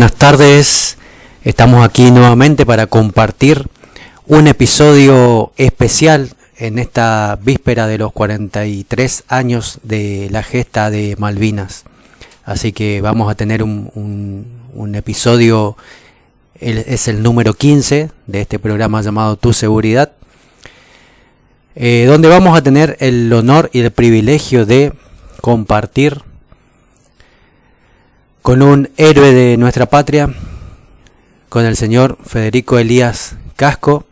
buenas tardes. Estamos aquí nuevamente para compartir un episodio especial en esta víspera de los 43 años de la gesta de Malvinas. Así que vamos a tener un episodio, es el número 15 de este programa llamado Tu Seguridad, donde vamos a tener el honor y el privilegio de compartir con un héroe de nuestra patria, con el señor Federico Elías Casco,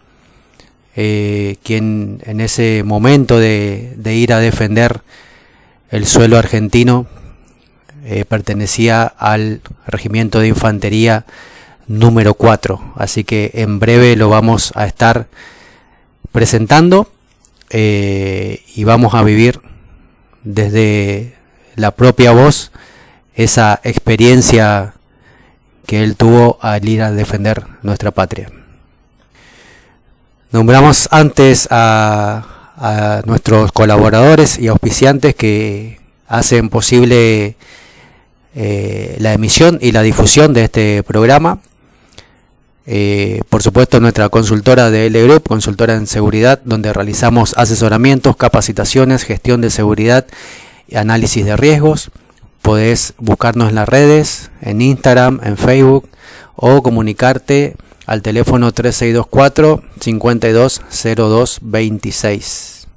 quien en ese momento de ir a defender el suelo argentino pertenecía al regimiento de infantería número 4. Así que en breve lo vamos a estar presentando y vamos a vivir desde la propia voz esa experiencia que él tuvo al ir a defender nuestra patria. Nombramos antes a nuestros colaboradores y auspiciantes que hacen posible la emisión y la difusión de este programa. Por supuesto, nuestra consultora de L Group, consultora en seguridad, donde realizamos asesoramientos, capacitaciones, gestión de seguridad y análisis de riesgos. Podés buscarnos en las redes, en Instagram, en Facebook, o comunicarte al teléfono 3624 520226.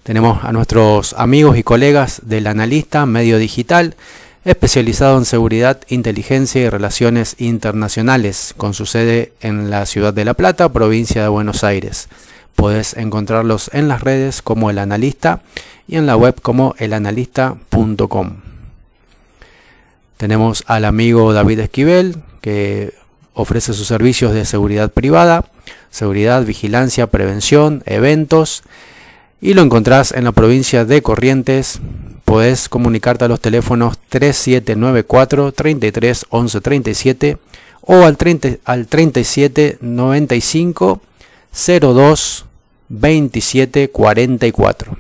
Tenemos a nuestros amigos y colegas del Analista Medio Digital, especializado en seguridad, inteligencia y relaciones internacionales, con su sede en la ciudad de La Plata, provincia de Buenos Aires. Podés encontrarlos en las redes como El Analista y en la web como elanalista.com. Tenemos al amigo David Esquivel, que ofrece sus servicios de seguridad privada, seguridad, vigilancia, prevención, eventos, y lo encontrás en la provincia de Corrientes. Podés comunicarte a los teléfonos 3794 33 11 37 o al 37 95 02 27 44.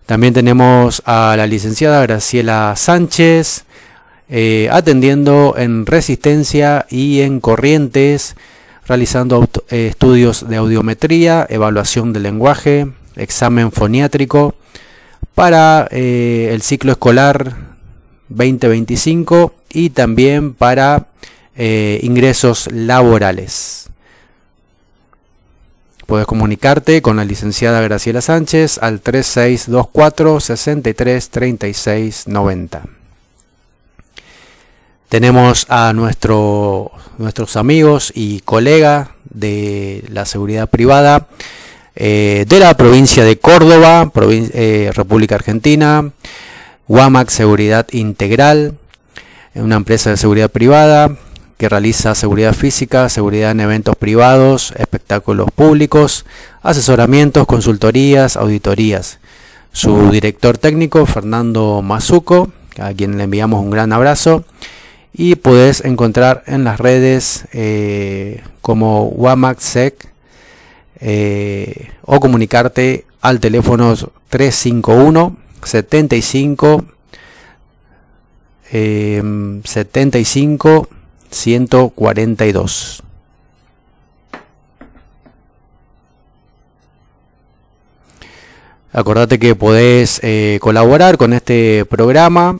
También tenemos a la licenciada Graciela Sánchez atendiendo en Resistencia y en Corrientes, realizando estudios de audiometría, evaluación de lenguaje, examen foniátrico para el ciclo escolar 2025 y también para ingresos laborales. Puedes comunicarte con la licenciada Graciela Sánchez al 3624 63 36 90. Tenemos a nuestros amigos y colegas de la seguridad privada de la provincia de Córdoba, República Argentina, WAMAC Seguridad Integral, una empresa de seguridad privada que realiza seguridad física, seguridad en eventos privados, espectáculos públicos, asesoramientos, consultorías, auditorías. Su director técnico, Fernando Mazuco, a quien le enviamos un gran abrazo, y podés encontrar en las redes como WAMAC-SEC, o comunicarte al teléfono 351 75 75 142. Acordate que podés colaborar con este programa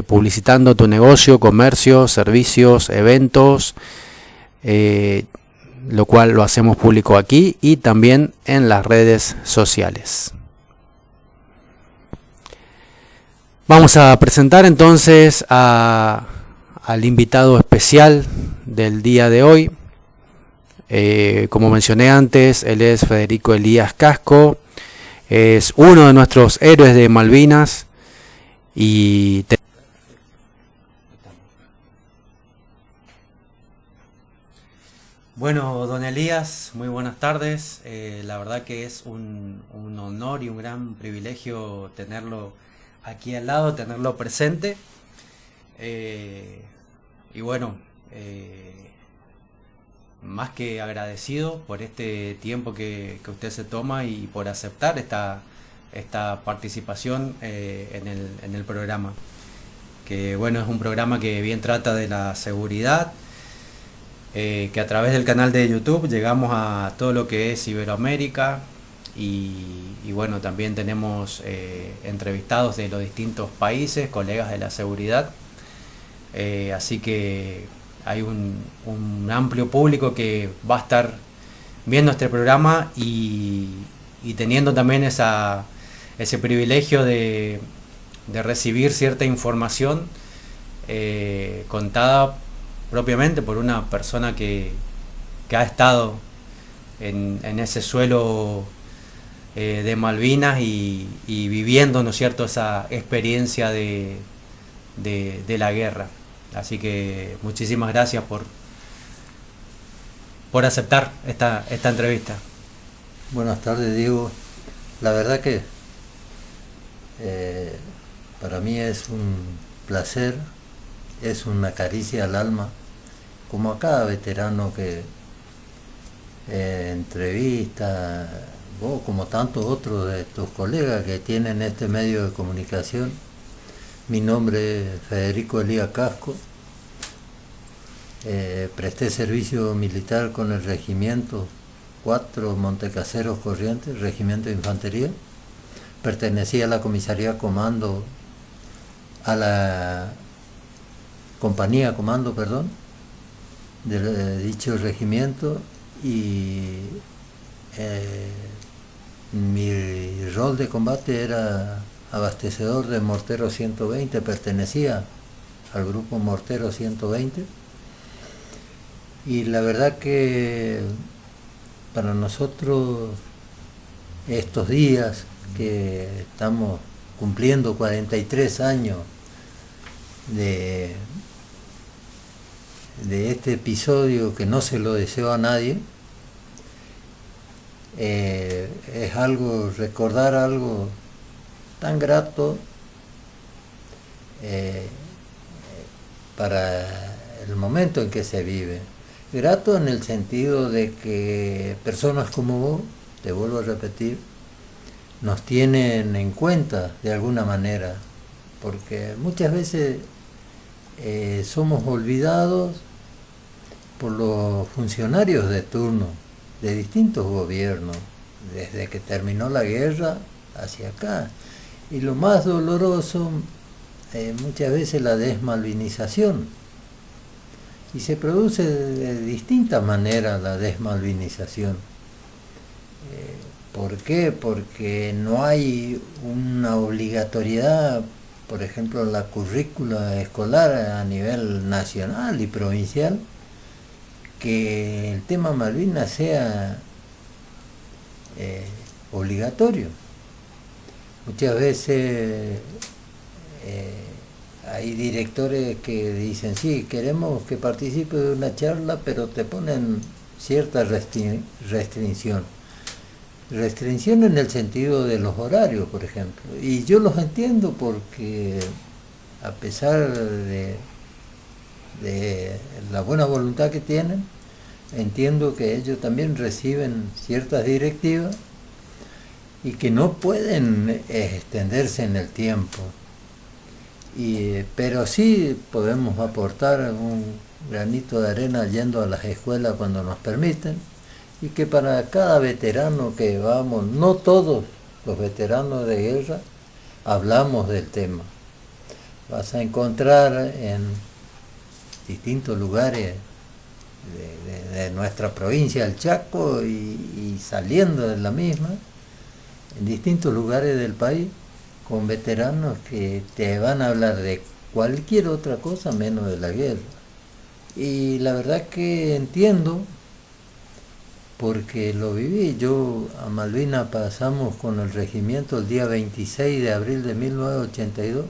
publicitando tu negocio, comercio, servicios, eventos, lo cual lo hacemos público aquí y también en las redes sociales. Vamos a presentar entonces al invitado especial del día de hoy. Como mencioné antes, él es Federico Elías Casco, es uno de nuestros héroes de Malvinas y bueno, don Elías, muy buenas tardes. La verdad que es un honor y un gran privilegio tenerlo aquí al lado, tenerlo presente. Y bueno, más que agradecido por este tiempo que usted se toma y por aceptar esta participación en el programa. Que bueno, es un programa que bien trata de la seguridad, que a través del canal de YouTube llegamos a todo lo que es Iberoamérica y bueno, también tenemos entrevistados de los distintos países, colegas de la seguridad, así que hay un amplio público que va a estar viendo este programa y teniendo también ese privilegio de recibir cierta información contada propiamente por una persona que ha estado en ese suelo de Malvinas y viviendo, ¿no es cierto?, esa experiencia de la guerra. Así que muchísimas gracias por aceptar esta entrevista. Buenas tardes, Diego. La verdad que para mí es un placer, es una caricia al alma, como a cada veterano que entrevista, vos como tantos otros de tus colegas que tienen este medio de comunicación. Mi nombre es Federico Elías Casco, presté servicio militar con el regimiento 4 Montecaseros Corrientes, regimiento de infantería. Pertenecía a la comisaría comando, a la compañía comando, perdón, de dicho regimiento, y mi rol de combate era abastecedor de mortero 120, pertenecía al grupo mortero 120, y la verdad que para nosotros estos días que estamos cumpliendo 43 años de este episodio que no se lo deseo a nadie, es algo, recordar algo tan grato para el momento en que se vive. Grato en el sentido de que personas como vos, te vuelvo a repetir, nos tienen en cuenta de alguna manera, porque muchas veces somos olvidados por los funcionarios de turno de distintos gobiernos, desde que terminó la guerra hacia acá. Y lo más doloroso, muchas veces la desmalvinización. Y se produce de distintas maneras la desmalvinización. ¿Por qué? Porque no hay una obligatoriedad, por ejemplo, en la currícula escolar a nivel nacional y provincial, que el tema Malvinas sea obligatorio. Muchas veces hay directores que dicen, sí, queremos que participe de una charla, pero te ponen cierta restricción. Restricción en el sentido de los horarios, por ejemplo. Y yo los entiendo porque a pesar de la buena voluntad que tienen, entiendo que ellos también reciben ciertas directivas y que no pueden extenderse en el tiempo. Pero sí podemos aportar un granito de arena yendo a las escuelas cuando nos permiten, y que para cada veterano que vamos, no todos los veteranos de guerra, hablamos del tema. Vas a encontrar en distintos lugares de nuestra provincia, el Chaco, y saliendo de la misma, en distintos lugares del país, con veteranos que te van a hablar de cualquier otra cosa menos de la guerra. Y la verdad que entiendo, porque lo viví. Yo a Malvinas pasamos con el regimiento el día 26 de abril de 1982.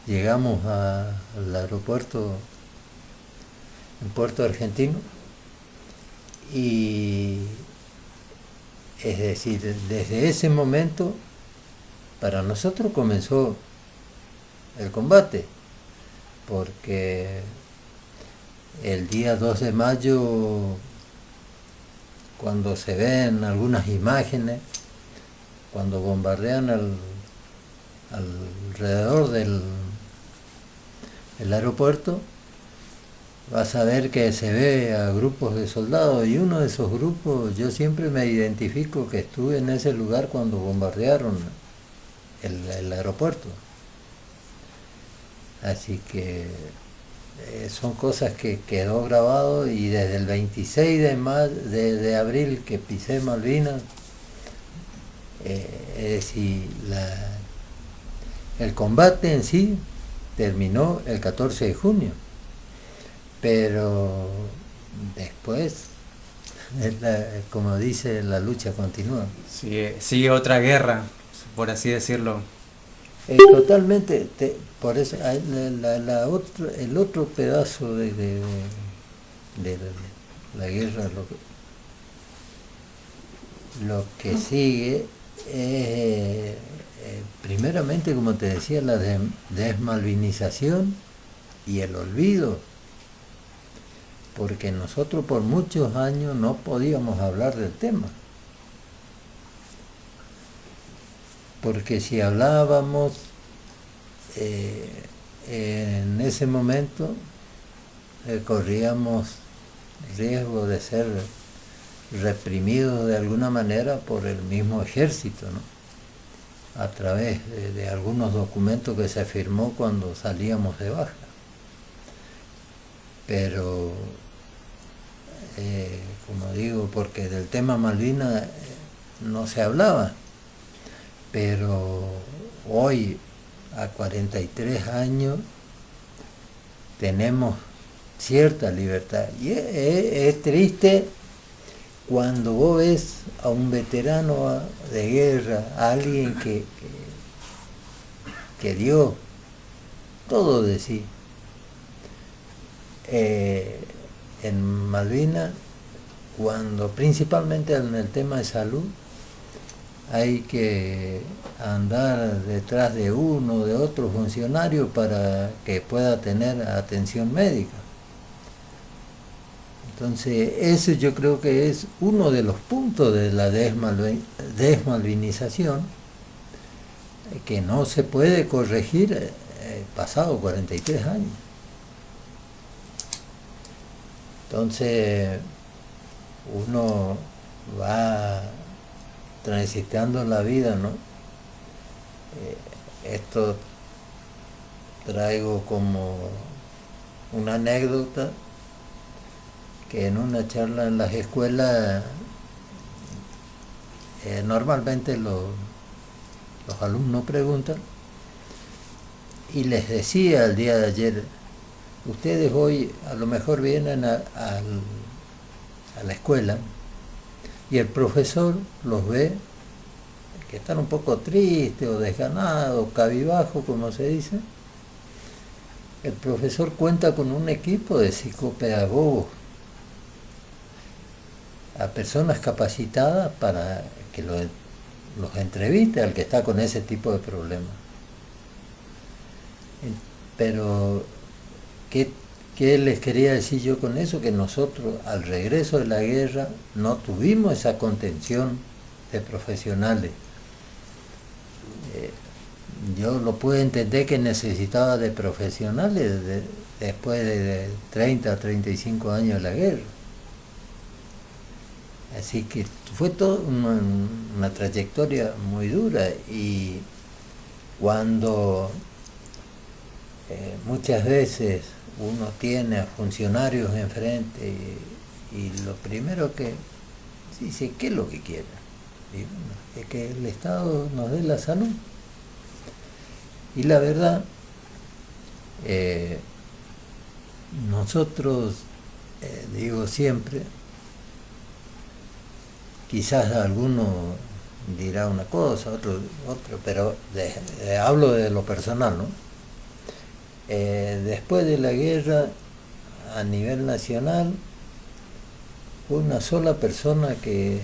Llegamos al aeropuerto en Puerto Argentino, y es decir, desde ese momento para nosotros comenzó el combate, porque el día 2 de mayo, cuando se ven algunas imágenes, cuando bombardean alrededor del aeropuerto, vas a ver que se ve a grupos de soldados, y uno de esos grupos, yo siempre me identifico que estuve en ese lugar cuando bombardearon el aeropuerto. Así que son cosas que quedó grabado, y desde el 26 de abril que pisé Malvinas, es decir, el combate en sí terminó el 14 de junio, pero después, como dice, la lucha continúa. Sigue otra guerra, por así decirlo. Totalmente, por eso el otro pedazo de la guerra, lo que sigue es, primeramente, como te decía, la desmalvinización y el olvido, porque nosotros por muchos años no podíamos hablar del tema. Porque si hablábamos en ese momento, corríamos riesgo de ser reprimidos de alguna manera por el mismo ejército, ¿no? A través de algunos documentos que se firmó cuando salíamos de baja. Pero, como digo, porque del tema Malvinas no se hablaba. Pero hoy, a 43 años, tenemos cierta libertad. Y es triste cuando vos ves a un veterano de guerra, a alguien que dio todo de sí. En Malvinas, principalmente en el tema de salud, hay que andar detrás de uno, de otro funcionario para que pueda tener atención médica. Entonces, eso yo creo que es uno de los puntos de la desmalvinización, que no se puede corregir pasado 43 años. Entonces, uno va transitando la vida, ¿no? Esto traigo como una anécdota, que en una charla en las escuelas, normalmente los alumnos preguntan, y les decía el día de ayer, ustedes hoy a lo mejor vienen a la escuela, y el profesor los ve que están un poco tristes o desganados, cabibajos, como se dice. El profesor cuenta con un equipo de psicopedagogos, a personas capacitadas para que los entreviste al que está con ese tipo de problemas. Pero, ¿qué les quería decir yo con eso? Que nosotros, al regreso de la guerra, no tuvimos esa contención de profesionales. Yo lo pude entender que necesitaba de profesionales después de 30 a 35 años de la guerra. Así que fue toda una trayectoria muy dura, y cuando muchas veces uno tiene a funcionarios enfrente y lo primero que dice, ¿qué es lo que quiere? Es que el Estado nos dé la salud. Y la verdad, nosotros, digo siempre, quizás alguno dirá una cosa, otro, pero hablo de lo personal, ¿no? Después de la guerra, a nivel nacional, fue una sola persona que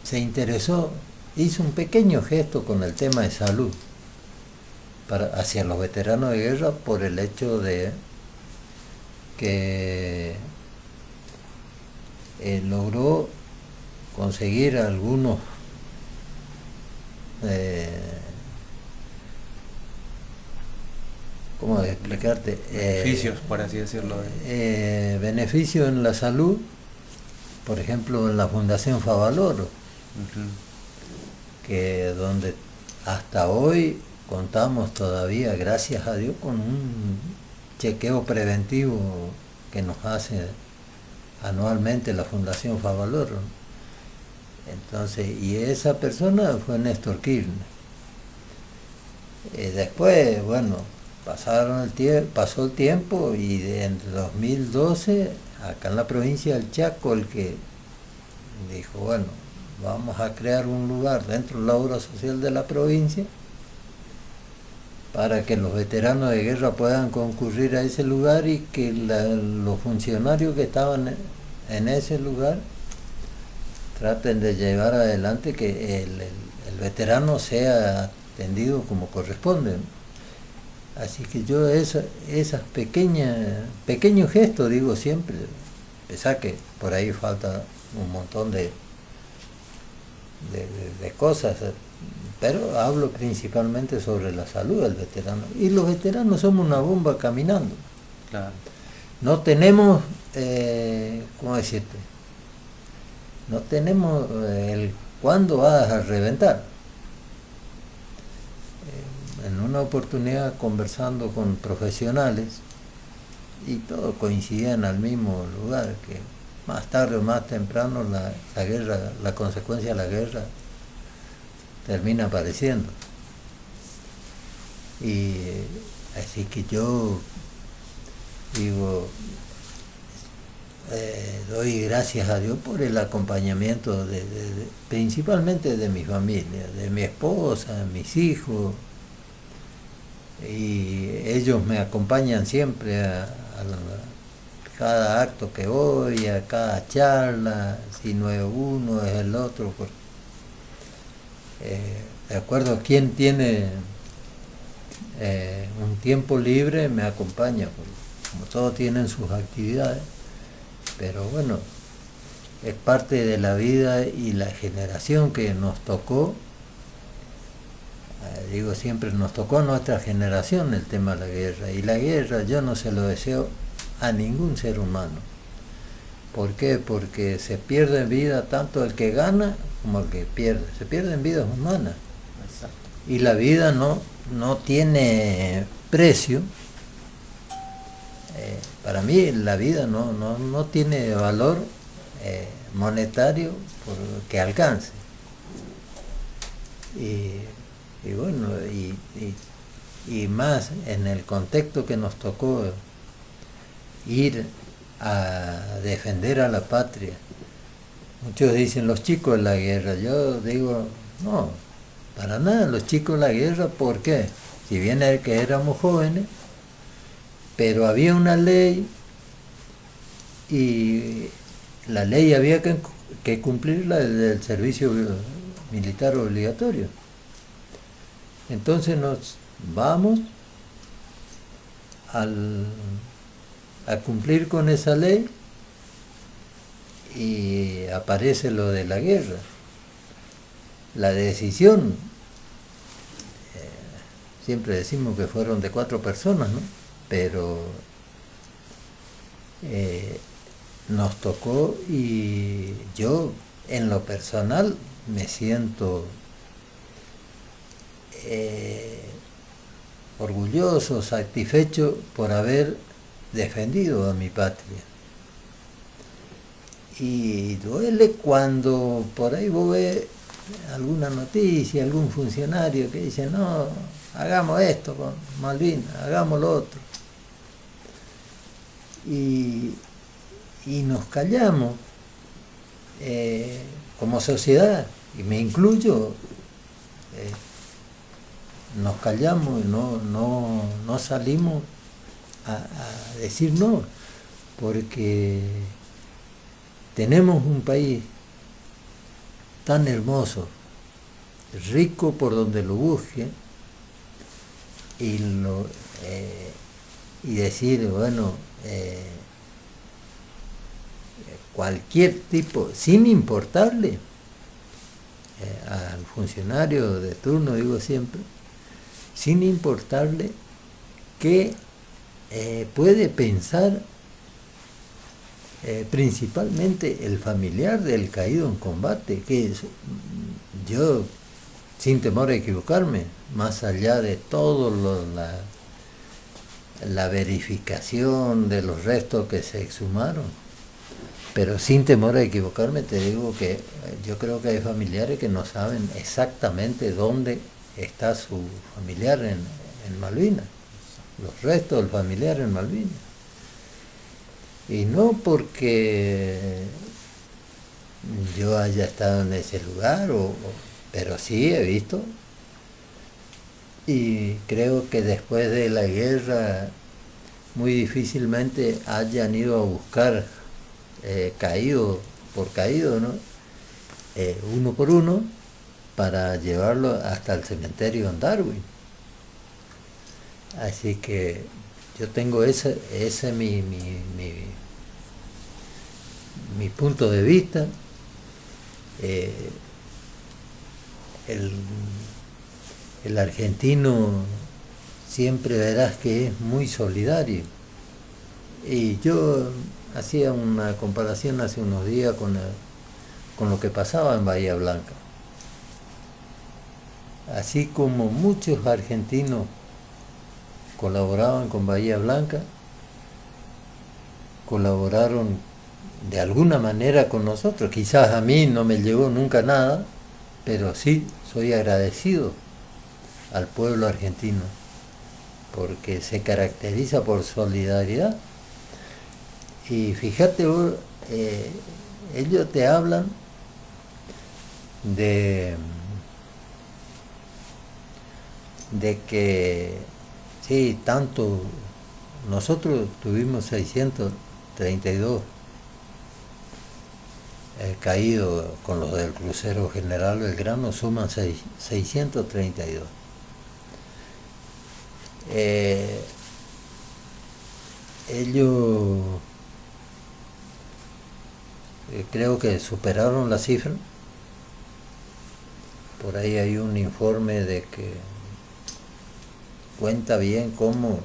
se interesó, hizo un pequeño gesto con el tema de salud hacia los veteranos de guerra, por el hecho de que logró conseguir algunos ¿cómo explicarte? Beneficios, por así decirlo. Beneficios en la salud, por ejemplo en la Fundación Favaloro, que donde hasta hoy contamos todavía, gracias a Dios, con un chequeo preventivo que nos hace anualmente la Fundación Favaloro. Entonces, y esa persona fue Néstor Kirchner. Después, bueno, pasó el tiempo y en 2012, acá en la provincia del Chaco, el que dijo, bueno, vamos a crear un lugar dentro de la obra social de la provincia para que los veteranos de guerra puedan concurrir a ese lugar y que los funcionarios que estaban en ese lugar traten de llevar adelante que el veterano sea atendido como corresponde. Así que yo esas pequeños gestos, digo siempre, pesar que por ahí falta un montón de cosas, pero hablo principalmente sobre la salud del veterano. Y los veteranos somos una bomba caminando. Claro. No tenemos, ¿cómo decirte? No tenemos el cuándo vas a reventar. En una oportunidad conversando con profesionales y todos coincidían al mismo lugar, que más tarde o más temprano la guerra, la consecuencia de la guerra termina apareciendo. Y así que yo digo, doy gracias a Dios por el acompañamiento principalmente de mi familia, de mi esposa, mis hijos, y ellos me acompañan siempre a cada acto que voy, a cada charla, si no es uno es el otro, porque, de acuerdo a quién tiene un tiempo libre me acompaña, porque como todos tienen sus actividades, pero bueno, es parte de la vida y la generación que nos tocó. Digo siempre, nos tocó a nuestra generación el tema de la guerra, y la guerra yo no se lo deseo a ningún ser humano. ¿Por qué? Porque se pierde vida tanto el que gana como el que pierde, se pierden vidas humanas. Exacto. Y la vida no tiene precio. Para mí la vida no tiene valor monetario que alcance. Y bueno, y más en el contexto que nos tocó ir a defender a la patria. Muchos dicen los chicos de la guerra, yo digo, no, para nada, los chicos de la guerra, ¿por qué? Si bien es que éramos jóvenes, pero había una ley y la ley había que cumplirla del servicio militar obligatorio. Entonces nos vamos a cumplir con esa ley y aparece lo de la guerra. La decisión, siempre decimos que fueron de 4 personas, ¿no? Pero nos tocó, y yo en lo personal me siento orgulloso, satisfecho por haber defendido a mi patria. Y duele cuando por ahí vos ves alguna noticia, algún funcionario que dice, no, hagamos esto con Malvinas, hagamos lo otro. Y nos callamos como sociedad, y me incluyo, nos callamos y no salimos a decir no, porque tenemos un país tan hermoso, rico por donde lo busque, y y decir, bueno, cualquier tipo, sin importarle al funcionario de turno, digo siempre, sin importarle que puede pensar principalmente el familiar del caído en combate, que es, yo, sin temor a equivocarme, más allá de todo la verificación de los restos que se exhumaron, pero sin temor a equivocarme te digo que yo creo que hay familiares que no saben exactamente dónde está su familiar en Malvinas, los restos del familiar en Malvinas. Y no porque yo haya estado en ese lugar, pero sí he visto. Y creo que después de la guerra muy difícilmente hayan ido a buscar caído por caído, ¿no? Uno por uno, para llevarlo hasta el cementerio en Darwin. Así que yo tengo ese mi punto de vista. El argentino siempre verás que es muy solidario. Y yo hacía una comparación hace unos días con lo que pasaba en Bahía Blanca. Así como muchos argentinos colaboraban con Bahía Blanca, colaboraron de alguna manera con nosotros. Quizás a mí no me llegó nunca nada, pero sí soy agradecido al pueblo argentino, porque se caracteriza por solidaridad. Y fíjate vos, ellos te hablan de que sí, tanto nosotros tuvimos 632 caídos, con los del crucero General Belgrano suman 632. Ellos creo que superaron la cifra. Por ahí hay un informe de que cuenta bien cómo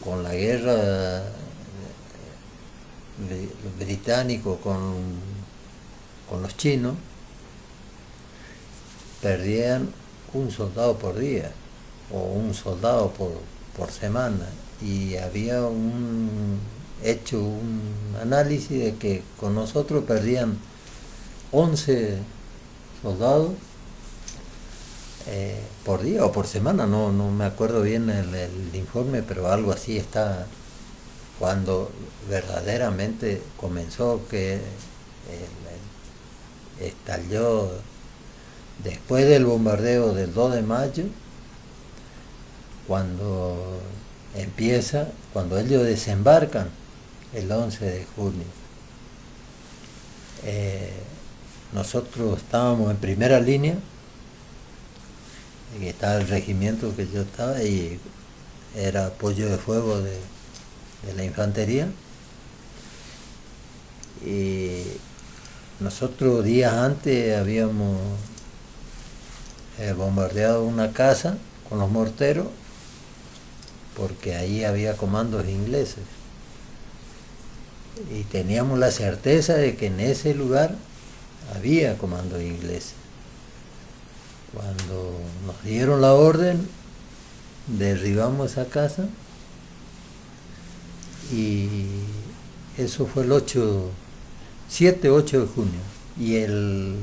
con la guerra británico con los chinos perdían un soldado por día o un soldado por semana, y había hecho un análisis de que con nosotros perdían 11 soldados por día o por semana, no me acuerdo bien el informe, pero algo así está, cuando verdaderamente comenzó, que estalló después del bombardeo del 2 de mayo, cuando ellos desembarcan el 11 de junio. Nosotros estábamos en primera línea, y estaba el regimiento que yo estaba, y era apoyo de fuego de la infantería, y nosotros días antes habíamos bombardeado una casa con los morteros, porque ahí había comandos ingleses, y teníamos la certeza de que en ese lugar había comandos ingleses. Cuando nos dieron la orden, derribamos esa casa, y eso fue el 7-8 de junio, y el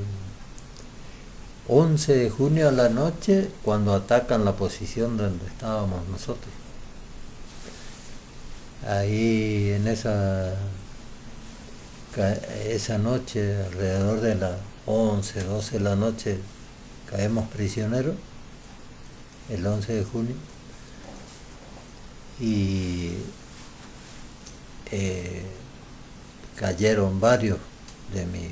11 de junio a la noche, cuando atacan la posición donde estábamos nosotros. Ahí en esa noche, alrededor de las 11, 12 de la noche, caemos prisioneros, el 11 de junio, y cayeron varios de mis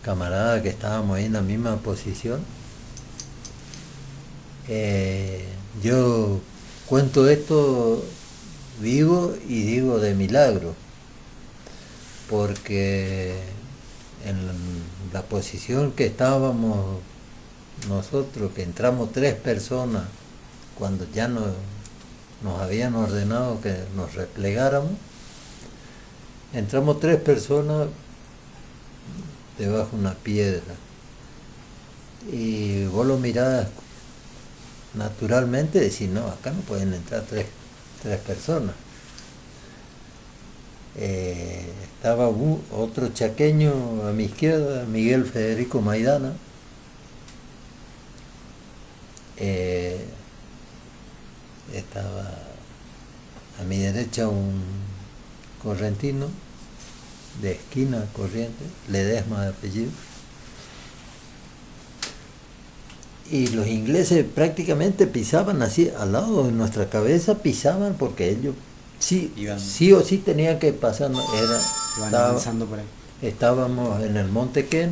camaradas que estábamos ahí en la misma posición. Yo, cuento esto vivo y digo de milagro, porque en la posición que estábamos nosotros, que entramos 3 personas, cuando ya nos habían ordenado que nos replegáramos, entramos 3 personas debajo de una piedra. Y vos lo mirás naturalmente y decís, no, acá no pueden entrar tres personas. Estaba otro chaqueño a mi izquierda, Miguel Federico Maidana. Estaba a mi derecha un correntino de esquina Corriente, Ledesma de apellido. Y los ingleses prácticamente pisaban así, al lado de nuestra cabeza pisaban, porque ellos sí o sí tenían que pasar. Iban avanzando por ahí. Estábamos en el Monte Ken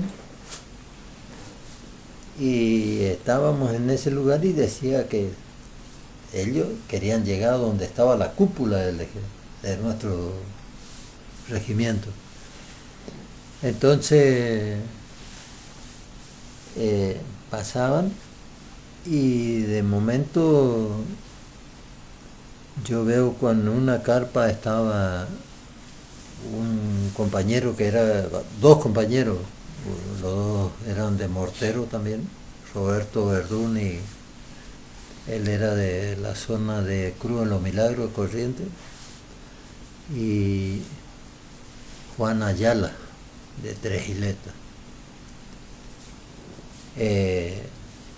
y estábamos en ese lugar y decía que ellos querían llegar a donde estaba la cúpula de nuestro regimiento. Entonces pasaban y de momento yo veo cuando en una carpa estaba un compañero que era, 2 compañeros, los 2 eran de mortero también, Roberto Verdún, y él era de la zona de Cruz en los Milagros, Corrientes, y Juan Ayala de Tres Iletas.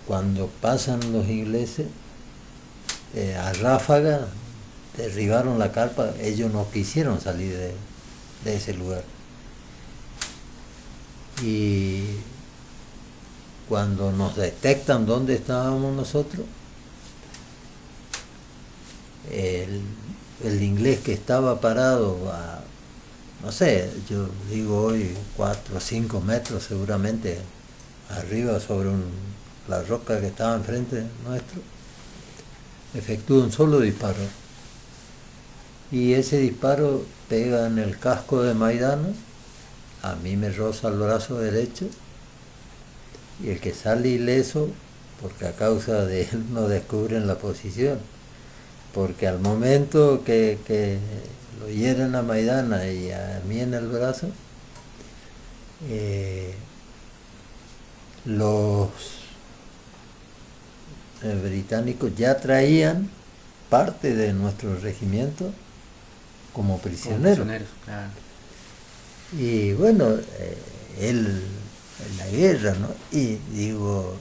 Cuando pasan los ingleses a ráfaga, derribaron la carpa, ellos no quisieron salir de ese lugar. Y cuando nos detectan dónde estábamos nosotros, el inglés que estaba parado a, no sé, yo digo hoy 4 o 5 metros seguramente arriba sobre la roca que estaba enfrente nuestro, efectúa un solo disparo. Y ese disparo pega en el casco de Maidana, a mí me roza el brazo derecho, y el que sale ileso, porque a causa de él no descubren la posición, porque al momento que lo hieren a Maidana y a mí en el brazo, los británicos ya traían parte de nuestro regimiento como prisioneros. Claro. Y bueno, él en la guerra, ¿no? Y digo,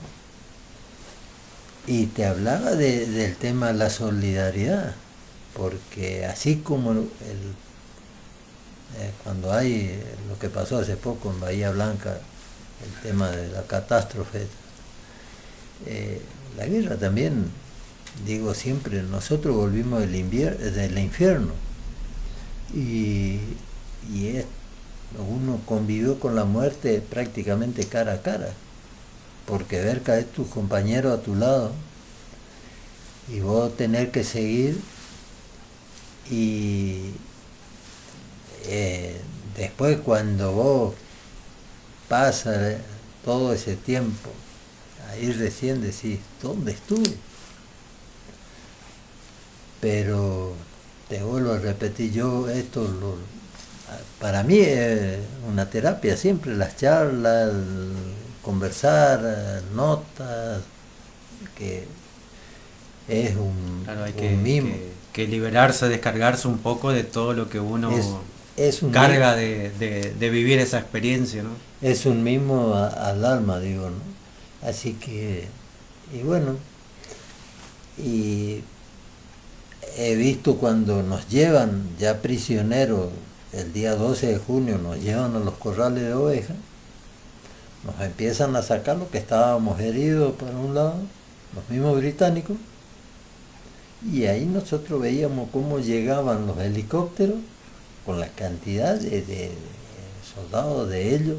y te hablaba del tema de la solidaridad, porque así como cuando hay lo que pasó hace poco en Bahía Blanca, el tema de la catástrofe, la guerra también, digo siempre, nosotros volvimos del infierno y uno convivió con la muerte prácticamente cara a cara, porque ver caer tus compañeros a tu lado y vos tener que seguir, y después cuando vos pasas todo ese tiempo, ahí recién decís, ¿dónde estuve? Pero te vuelvo a repetir, para mí es una terapia siempre, las charlas, el conversar, notas, que es Claro, hay un mimo. que liberarse, descargarse un poco de todo lo que uno Es un carga mimo, de vivir esa experiencia, ¿no? es un mimo al alma, digo, ¿no? Así que, y bueno, y he visto cuando nos llevan ya prisioneros, el día 12 de junio nos llevan a los corrales de ovejas, nos empiezan a sacar lo que estábamos heridos para un lado, los mismos británicos, y ahí nosotros veíamos cómo llegaban los helicópteros con la cantidad de soldados de ellos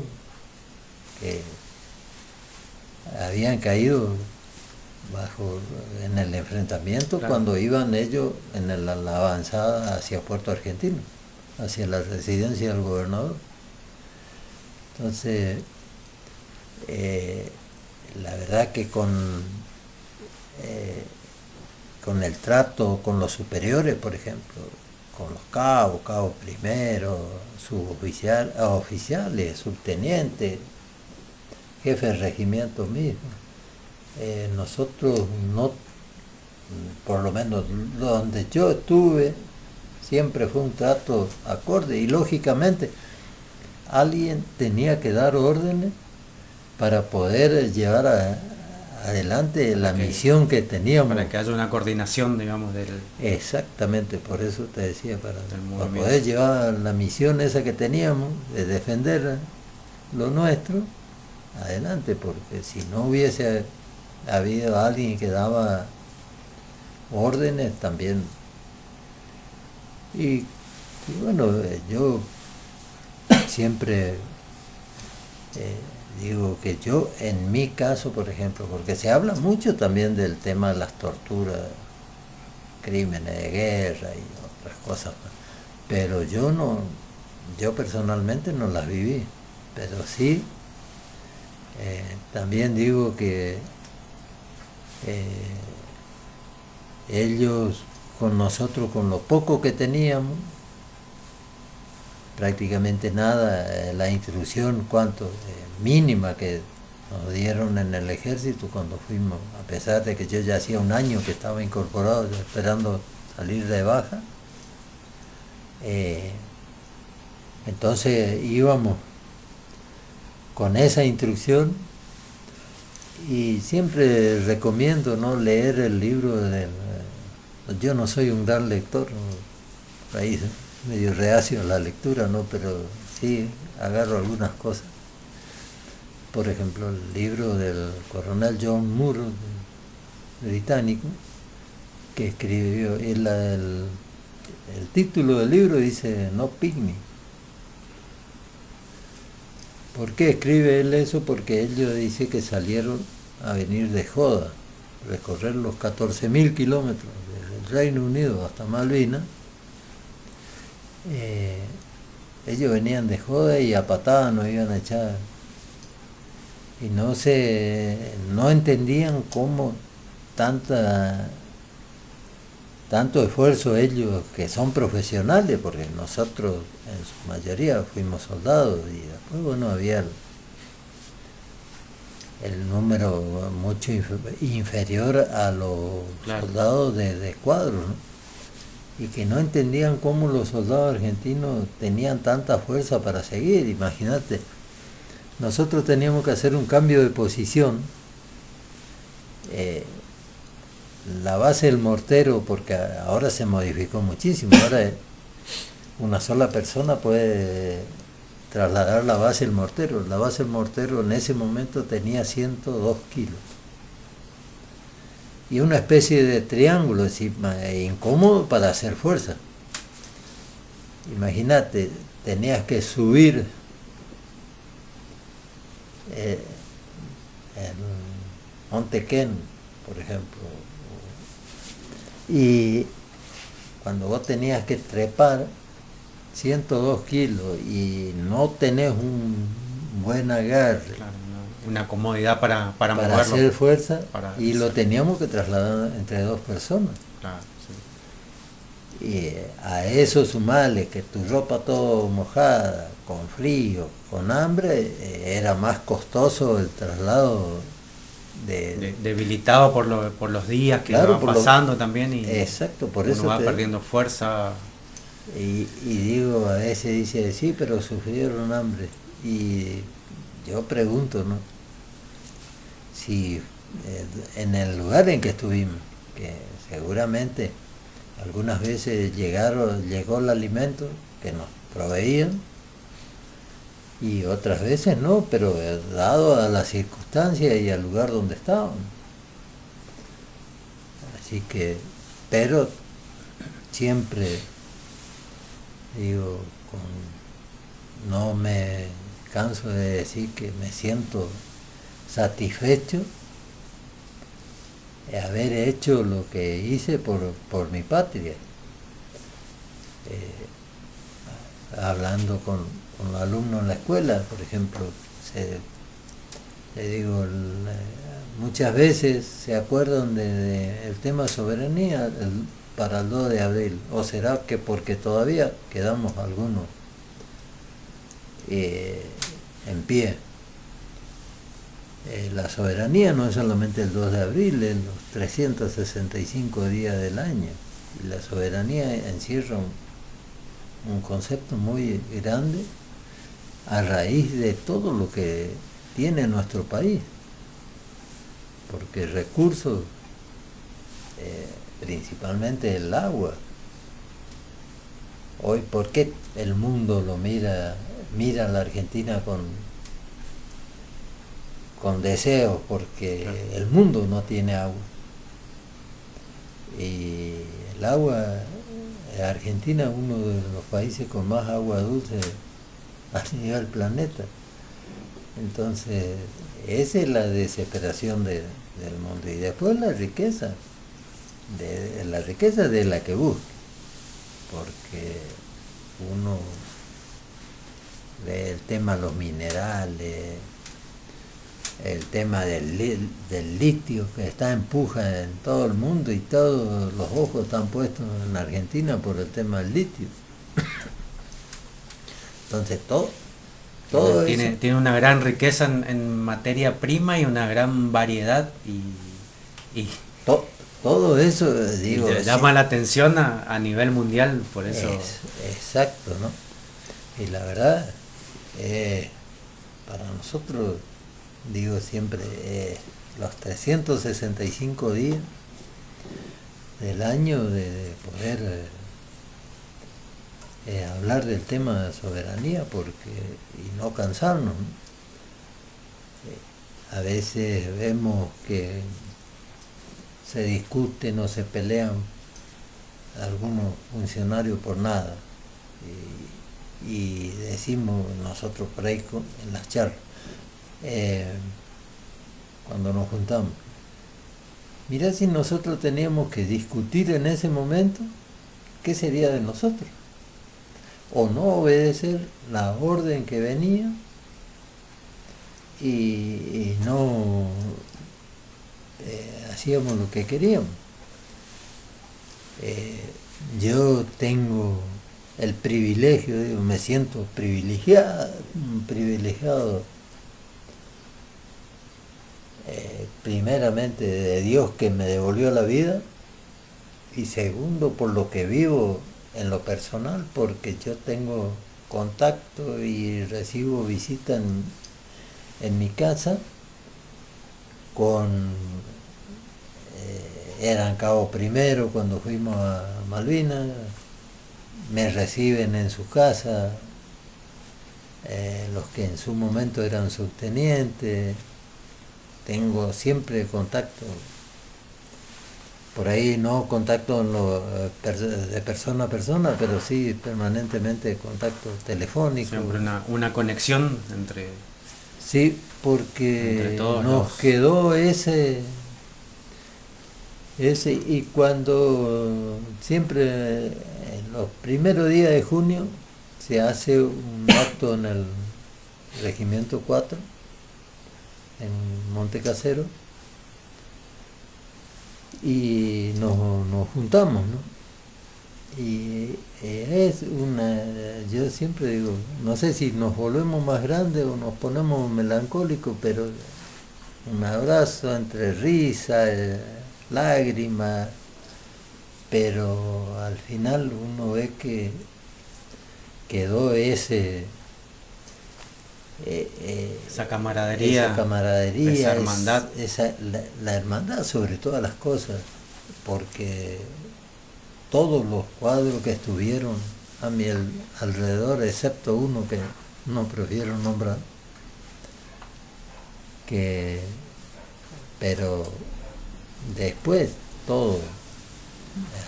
que habían caído en el enfrentamiento, Claro. cuando iban ellos en la avanzada hacia Puerto Argentino, hacia la residencia del gobernador. Entonces, la verdad que con el trato con los superiores, por ejemplo, con los cabos primeros, oficiales, subtenientes, jefes de regimiento mismo, nosotros no, por lo menos donde yo estuve, siempre fue un trato acorde, y lógicamente alguien tenía que dar órdenes para poder llevar adelante la misión que teníamos. Para que haya una coordinación, digamos, del... Exactamente, por eso te decía, para movimiento. poder llevar la misión esa que teníamos, de defender lo nuestro, adelante, porque si no hubiese habido alguien que daba órdenes también. Y bueno, yo siempre digo que yo, en mi caso, por ejemplo, porque se habla mucho también del tema de las torturas, crímenes de guerra y otras cosas, pero yo personalmente no las viví, pero sí, también digo que ellos con nosotros, con lo poco que teníamos, prácticamente nada, la instrucción mínima que nos dieron en el ejército cuando fuimos, a pesar de que yo ya hacía un año que estaba incorporado, esperando salir de baja, entonces íbamos con esa instrucción, y siempre recomiendo no leer el libro yo no soy un gran lector, ¿no? Ahí medio reacio a la lectura, ¿no? Pero sí agarro algunas cosas. Por ejemplo, el libro del coronel John Moore, británico, que escribió, el título del libro dice No Picnic. ¿Por qué escribe él eso? Porque ellos dice que salieron a venir de joda, recorrer los 14.000 kilómetros desde el Reino Unido hasta Malvinas. Ellos venían de joda y a patadas nos iban a echar, y no entendían cómo tanto esfuerzo, ellos que son profesionales, porque nosotros en su mayoría fuimos soldados, y después bueno, había el número mucho inferior a los Claro. soldados de cuadro, ¿no? Y que no entendían cómo los soldados argentinos tenían tanta fuerza para seguir. Imagínate, nosotros teníamos que hacer un cambio de posición, la base del mortero, porque ahora se modificó muchísimo, ahora una sola persona puede trasladar la base del mortero. La base del mortero en ese momento tenía 102 kilos. Y una especie de triángulo, es decir, incómodo para hacer fuerza. Imagínate, tenías que subir el Monte Ken, por ejemplo, y cuando vos tenías que trepar 102 kilos y no tenés un buen agarre, Claro, una comodidad para moverlo. hacer fuerza, y lo hacer. teníamos que trasladar entre dos personas. Claro, sí. Y a eso sumarle que tu ropa todo mojada, con frío, con hambre, era más costoso el traslado Debilitado por los días que Claro, va pasando también, y exacto, por uno eso va perdiendo fuerza. y digo, a veces dice, sí, pero sufrieron hambre. Y yo pregunto, ¿no? Si en el lugar en que estuvimos, que seguramente algunas veces llegó el alimento que nos proveían, y otras veces no, pero dado a las circunstancias y al lugar donde estaban. Así que, pero siempre digo, no me canso de decir que me siento satisfecho haber hecho lo que hice por mi patria. Hablando con los alumnos en la escuela, por ejemplo, le digo, muchas veces se acuerdan del tema soberanía para el 2 de abril, o será que porque todavía quedamos algunos en pie. La soberanía no es solamente el 2 de abril, es los 365 días del año. Y la soberanía encierra un concepto muy grande a raíz de todo lo que tiene nuestro país. Porque recursos, principalmente el agua. Hoy, ¿por qué el mundo lo mira a la Argentina con deseos? Porque el mundo no tiene agua. Y el agua, Argentina es uno de los países con más agua dulce a nivel planeta. Entonces, esa es la desesperación del mundo. Y después la riqueza de la que busque. Porque uno ve el tema de los minerales, el tema del litio que está en puja en todo el mundo y todos los ojos están puestos en Argentina por el tema del litio. Entonces todo tiene una gran riqueza en materia prima y una gran variedad y todo eso, digo, llama la atención a nivel mundial, por eso. Exacto, ¿no? Y la verdad, para nosotros, digo siempre, los 365 días del año de poder hablar del tema de soberanía y no cansarnos, ¿no? A veces vemos que se discuten o se pelean algunos funcionarios por nada y decimos nosotros por ahí en las charlas, cuando nos juntamos, mirá, si nosotros teníamos que discutir en ese momento, ¿qué sería de nosotros? O no obedecer la orden que venía y no hacíamos lo que queríamos. Yo tengo el privilegio, digo, me siento privilegiado, primeramente de Dios que me devolvió la vida, y segundo por lo que vivo en lo personal, porque yo tengo contacto y recibo visita en mi casa eran Cabo Primero cuando fuimos a Malvinas, me reciben en su casa los que en su momento eran subtenientes, tengo siempre contacto, por ahí no contacto de persona a persona, pero sí permanentemente contacto telefónico. Siempre una conexión entre... Sí, porque todos nos quedó ese, y cuando siempre en los primeros días de junio se hace un acto en el Regimiento 4, en Monte Casero, y nos juntamos, ¿no? Y yo siempre digo, no sé si nos volvemos más grandes o nos ponemos melancólicos, pero un abrazo entre risa, lágrimas, pero al final uno ve que quedó esa camaradería, esa hermandad, la hermandad sobre todas las cosas, porque todos los cuadros que estuvieron a mi alrededor, excepto uno que no prefiero nombrar, pero después todo,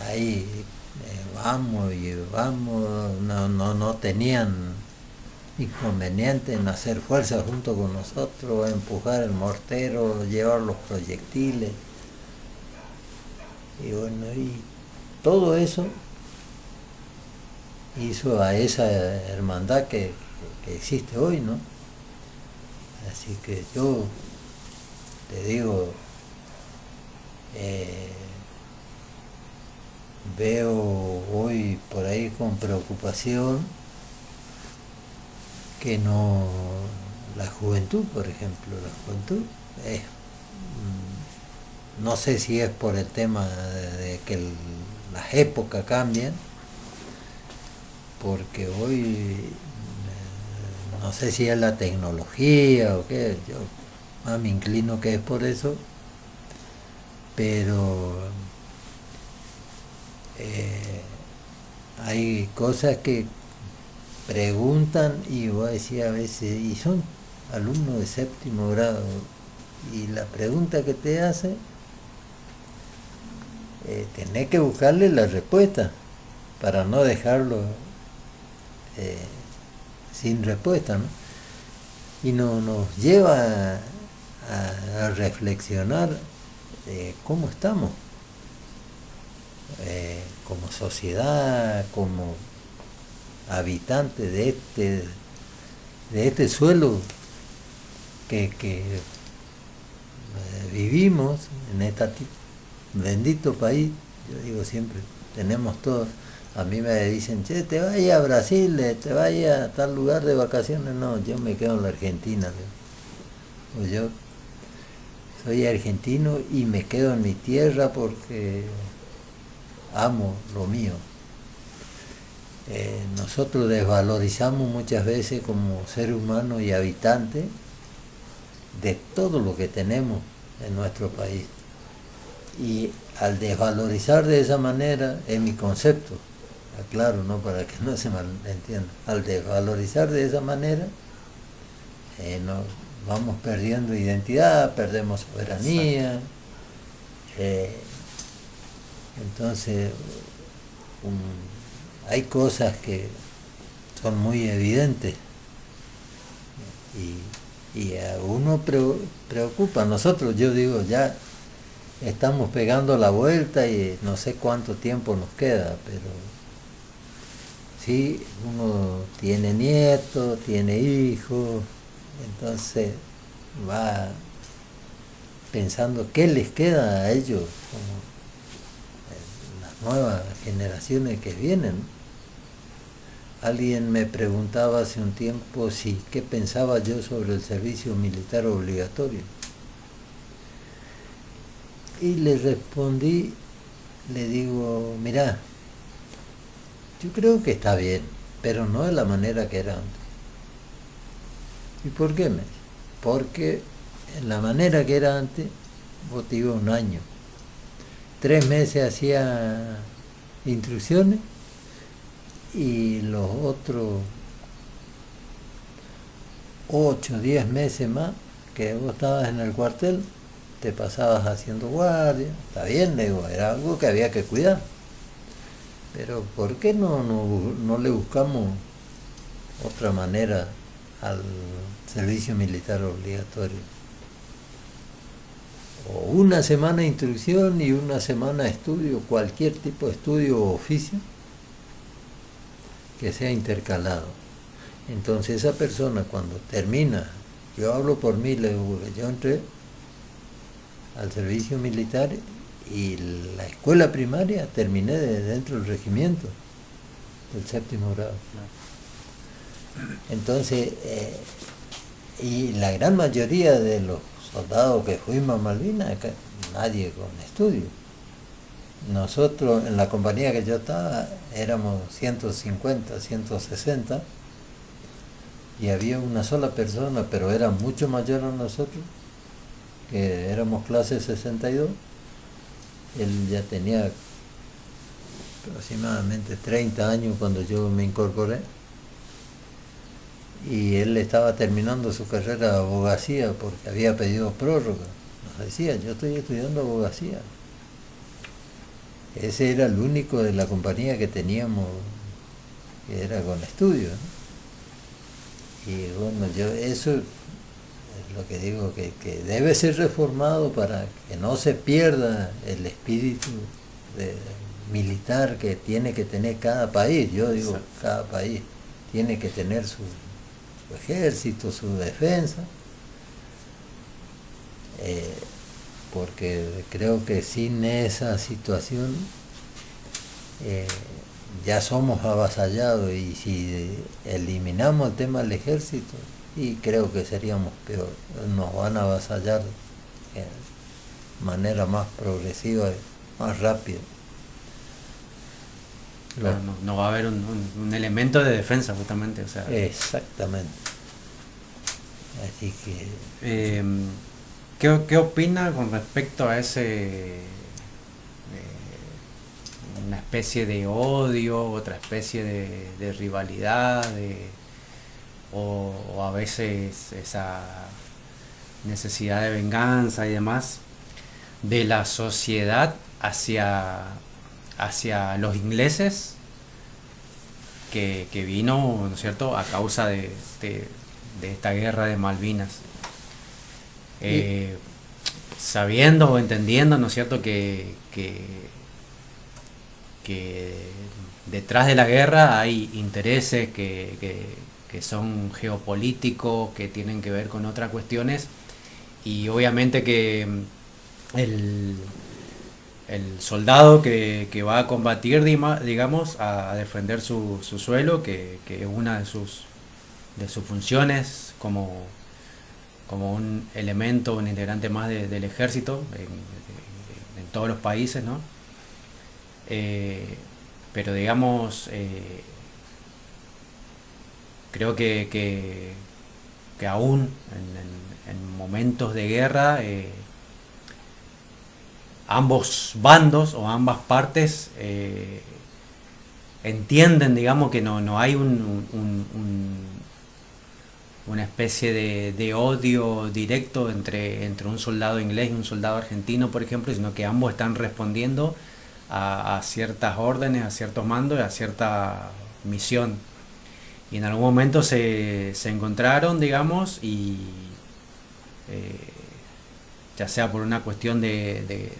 ahí vamos, no tenían inconveniente en hacer fuerza junto con nosotros, empujar el mortero, llevar los proyectiles. Y bueno, y todo eso hizo a esa hermandad que existe hoy, ¿no? Así que yo te digo, veo hoy por ahí con preocupación que no, la juventud, por ejemplo, la juventud es, no sé si es por el tema de que las épocas cambian, porque hoy no sé si es la tecnología o qué, yo más me inclino que es por eso, pero hay cosas que preguntan y voy a decir a veces, y son alumnos de séptimo grado, y la pregunta que te hace, tenés que buscarle la respuesta para no dejarlo sin respuesta, ¿no? Y nos lleva a reflexionar cómo estamos como sociedad, como habitantes de este suelo que vivimos en este bendito país. Yo digo siempre, tenemos todo. A mí me dicen, che, te vayas a Brasil, te vayas a tal lugar de vacaciones. No, yo me quedo en la Argentina. Pues yo soy argentino y me quedo en mi tierra porque amo lo mío. Nosotros desvalorizamos muchas veces como ser humano y habitante de todo lo que tenemos en nuestro país. Y al desvalorizar de esa manera, es mi concepto, aclaro, ¿no? Para que no se malentienda, al desvalorizar de esa manera, nos vamos perdiendo identidad, perdemos soberanía. Entonces, hay cosas que son muy evidentes y a uno preocupa. Nosotros, yo digo, ya estamos pegando la vuelta y no sé cuánto tiempo nos queda, pero sí, uno tiene nietos, tiene hijos, entonces va pensando qué les queda a ellos, como las nuevas generaciones que vienen. Alguien me preguntaba hace un tiempo qué pensaba yo sobre el servicio militar obligatorio. Y le respondí, le digo, mirá, yo creo que está bien, pero no de la manera que era antes. ¿Y por qué? Porque en la manera que era antes, vos te ibas un año. 3 meses hacía instrucciones y los otros 8, 10 meses más que vos estabas en el cuartel, te pasabas haciendo guardia. Está bien, digo, era algo que había que cuidar. Pero ¿por qué no le buscamos otra manera al servicio militar obligatorio? O una semana de instrucción y una semana de estudio, cualquier tipo de estudio o oficio que sea intercalado. Entonces esa persona cuando termina, yo hablo por mí, le digo, yo entré al servicio militar y la escuela primaria terminé dentro del regimiento del séptimo grado. Entonces, y la gran mayoría de los soldados que fuimos a Malvinas, nadie con estudio. Nosotros, en la compañía que yo estaba, éramos 150, 160, y había una sola persona, pero era mucho mayor a nosotros, que éramos clase 62. Él ya tenía aproximadamente 30 años cuando yo me incorporé, y él estaba terminando su carrera de abogacía porque había pedido prórroga. Nos decía, yo estoy estudiando abogacía. Ese era el único de la compañía que teníamos que era con estudio, ¿no? Y bueno, yo eso es lo que digo, que debe ser reformado para que no se pierda el espíritu militar que tiene que tener cada país. Yo digo, Exacto. cada país tiene que tener su ejército, su defensa, porque creo que sin esa situación ya somos avasallados, y si eliminamos el tema del ejército, y creo que seríamos peor, nos van a avasallar de manera más progresiva y más rápida. Claro, no va a haber un elemento de defensa justamente, o sea. Exactamente. Así que ¿Qué opina con respecto a una especie de odio, otra especie de rivalidad, o a veces esa necesidad de venganza y demás de la sociedad hacia los ingleses que vino, ¿no es cierto?, a causa de esta guerra de Malvinas? Sabiendo o entendiendo, ¿no es cierto?, que detrás de la guerra hay intereses que son geopolíticos, que tienen que ver con otras cuestiones, y obviamente que el soldado que va a combatir, digamos, a defender su suelo, que es una de sus funciones como un elemento, un integrante más del ejército en todos los países, ¿no? Pero digamos, creo que aún en momentos de guerra, ambos bandos o ambas partes entienden, digamos, que no hay una especie de odio directo entre un soldado inglés y un soldado argentino, por ejemplo, sino que ambos están respondiendo a ciertas órdenes, a ciertos mandos, a cierta misión. Y en algún momento se encontraron, digamos, y ya sea por una cuestión de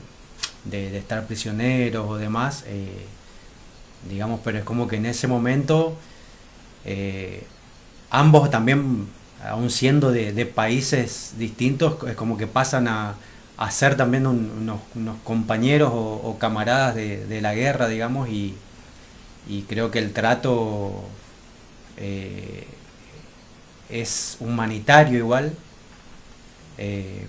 estar prisioneros o demás, digamos, pero es como que en ese momento ambos también, aun siendo de países distintos, es como que pasan a ser también unos compañeros o camaradas de la guerra, digamos, y creo que el trato es humanitario igual.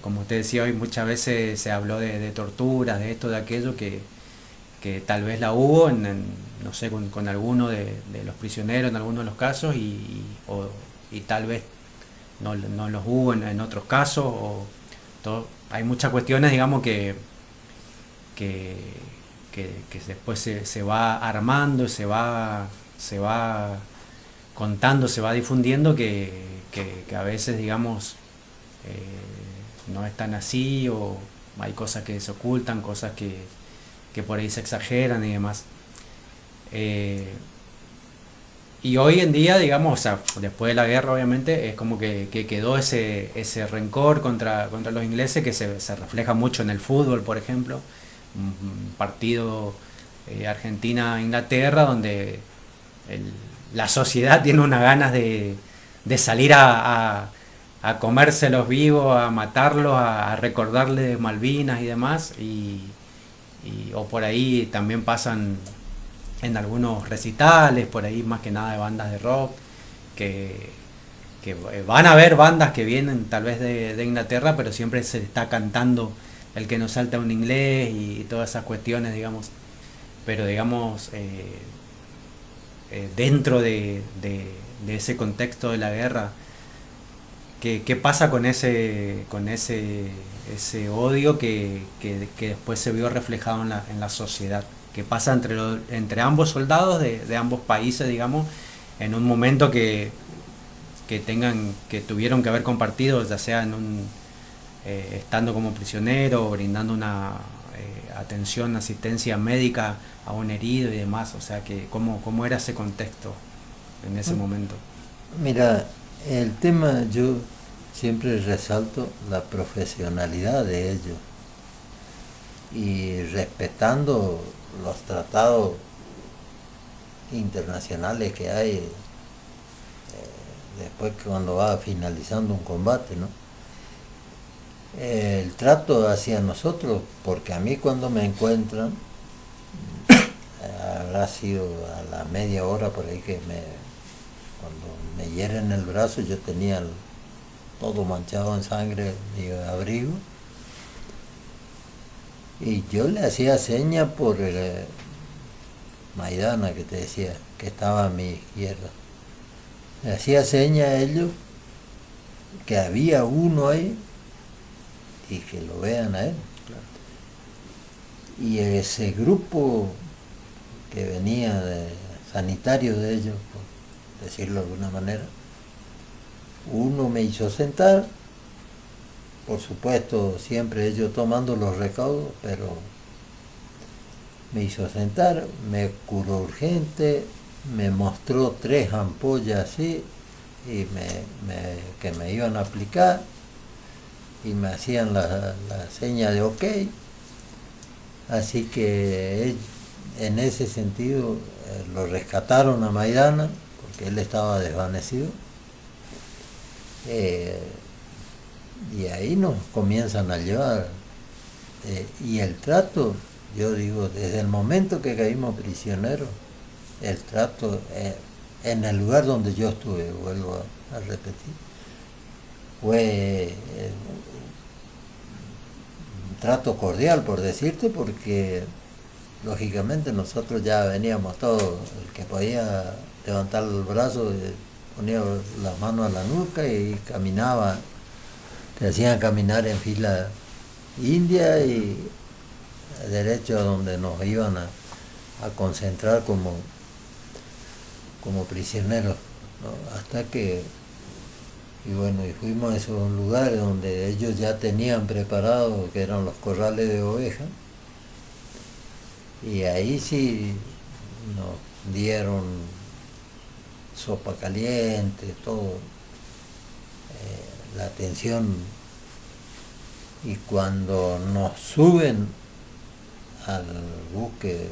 Como usted decía hoy, muchas veces se habló de torturas, de esto, de aquello, que tal vez la hubo no sé, con alguno de los prisioneros en algunos de los casos, y tal vez no los hubo en otros casos, o todo. Hay muchas cuestiones, digamos, que después se va armando, se va contando, se va difundiendo, que a veces, digamos, no es tan así, o hay cosas que se ocultan, cosas que por ahí se exageran y demás. Y hoy en día, digamos, o sea, después de la guerra, obviamente, es como que quedó ese rencor contra los ingleses, que se refleja mucho en el fútbol, por ejemplo. Un partido Argentina-Inglaterra, donde la sociedad tiene unas ganas de salir a comérselos vivos, a matarlos, a recordarles Malvinas y demás, o por ahí también pasan en algunos recitales, por ahí más que nada de bandas de rock, que van a ver bandas que vienen tal vez de Inglaterra, pero siempre se está cantando el que nos salta un inglés y todas esas cuestiones, digamos. Pero digamos, dentro de ese contexto de la guerra, ¿qué pasa con ese odio que después se vio reflejado en la sociedad? ¿Qué pasa entre ambos soldados de ambos países, digamos, en un momento que tuvieron que haber compartido, ya sea estando como prisionero, o brindando una atención, asistencia médica a un herido y demás? O sea, que ¿cómo era ese contexto en ese momento? Mira, el tema, yo siempre resalto la profesionalidad de ellos, y respetando los tratados internacionales que hay después que cuando va finalizando un combate, ¿no? El trato hacia nosotros, porque a mí cuando me encuentran, habrá sido a la media hora por ahí cuando me hieren el brazo, yo tenía todo manchado en sangre, mi abrigo, y yo le hacía seña por Maidana, que te decía, que estaba a mi izquierda. Le hacía seña a ellos que había uno ahí y que lo vean a él. Y ese grupo que venía de sanitario de ellos, por decirlo de alguna manera, uno me hizo sentar, por supuesto siempre ellos tomando los recaudos, pero me hizo sentar, me curó urgente, me mostró 3 ampollas así y que me iban a aplicar y me hacían la seña de ok. Así que en ese sentido lo rescataron a Maidana porque él estaba desvanecido. Y ahí nos comienzan a llevar. Y el trato, yo digo, desde el momento que caímos prisioneros, el trato en el lugar donde yo estuve, vuelvo a repetir, fue un trato cordial, por decirte, porque lógicamente nosotros ya veníamos todos, el que podía levantar el brazo ponía las manos a la nuca y caminaba, te hacían caminar en fila india y derecho a donde nos iban a concentrar como prisioneros, ¿no? Hasta que, y bueno, y fuimos a esos lugares donde ellos ya tenían preparado, que eran los corrales de ovejas, y ahí sí nos dieron sopa caliente, todo, la atención. Y cuando nos suben al buque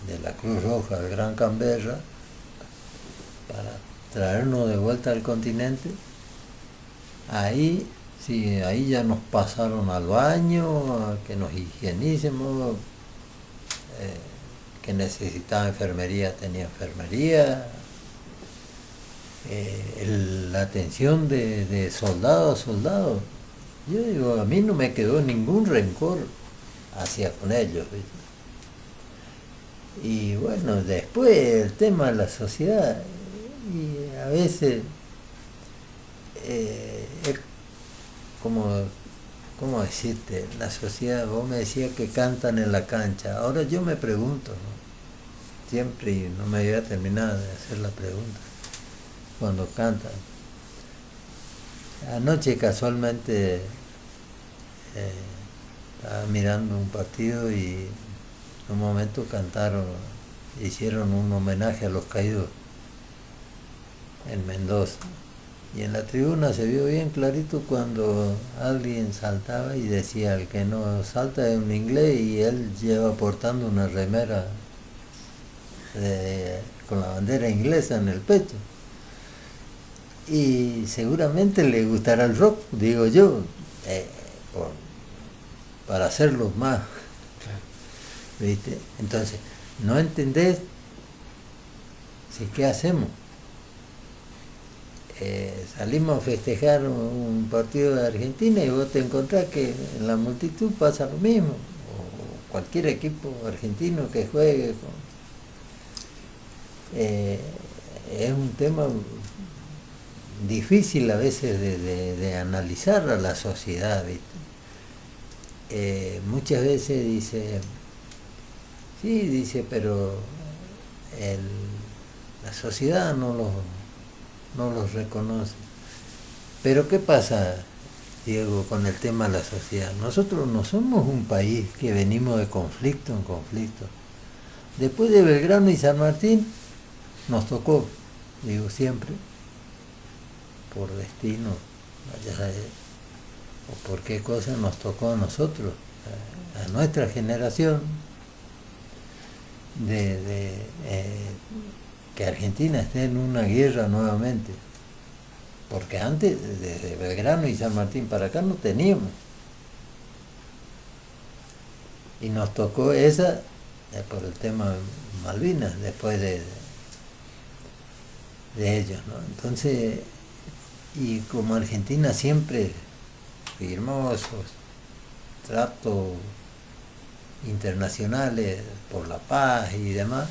de la Cruz Roja, al Gran Canberra, para traernos de vuelta al continente, ahí sí, ahí ya nos pasaron al baño, a que nos higienícemos, que necesitaba enfermería, tenía enfermería. La atención de soldado a soldado, yo digo, a mí no me quedó ningún rencor hacia con ellos, ¿viste? Y bueno, después el tema de la sociedad, y a veces es ¿cómo decirte? La sociedad, vos me decías que cantan en la cancha, ahora yo me pregunto, ¿no? Siempre, y no me había terminado de hacer la pregunta, cuando cantan. Anoche casualmente estaba mirando un partido y en un momento cantaron, hicieron un homenaje a los caídos en Mendoza. Y en la tribuna se vio bien clarito cuando alguien saltaba y decía, el que no salta es un inglés, y él lleva portando una remera con la bandera inglesa en el pecho. Y seguramente le gustará el rock, digo yo, para hacerlo más, ¿viste? Entonces, no entendés si qué hacemos. Salimos a festejar un partido de Argentina y vos te encontrás que en la multitud pasa lo mismo, o cualquier equipo argentino que juegue es un tema difícil a veces de analizar a la sociedad, ¿viste? Muchas veces dice, sí, dice, pero la sociedad no los reconoce. Pero ¿qué pasa, Diego, con el tema de la sociedad? Nosotros no somos un país que venimos de conflicto en conflicto. Después de Belgrano y San Martín nos tocó, digo siempre, por destino, vaya a saber, o por qué cosa nos tocó a nosotros, a nuestra generación, que Argentina esté en una guerra nuevamente. Porque antes, desde Belgrano y San Martín para acá, no teníamos. Y nos tocó esa por el tema de Malvinas, después de ellos, ¿no? Entonces, y como Argentina siempre firmó esos tratos internacionales por la paz y demás,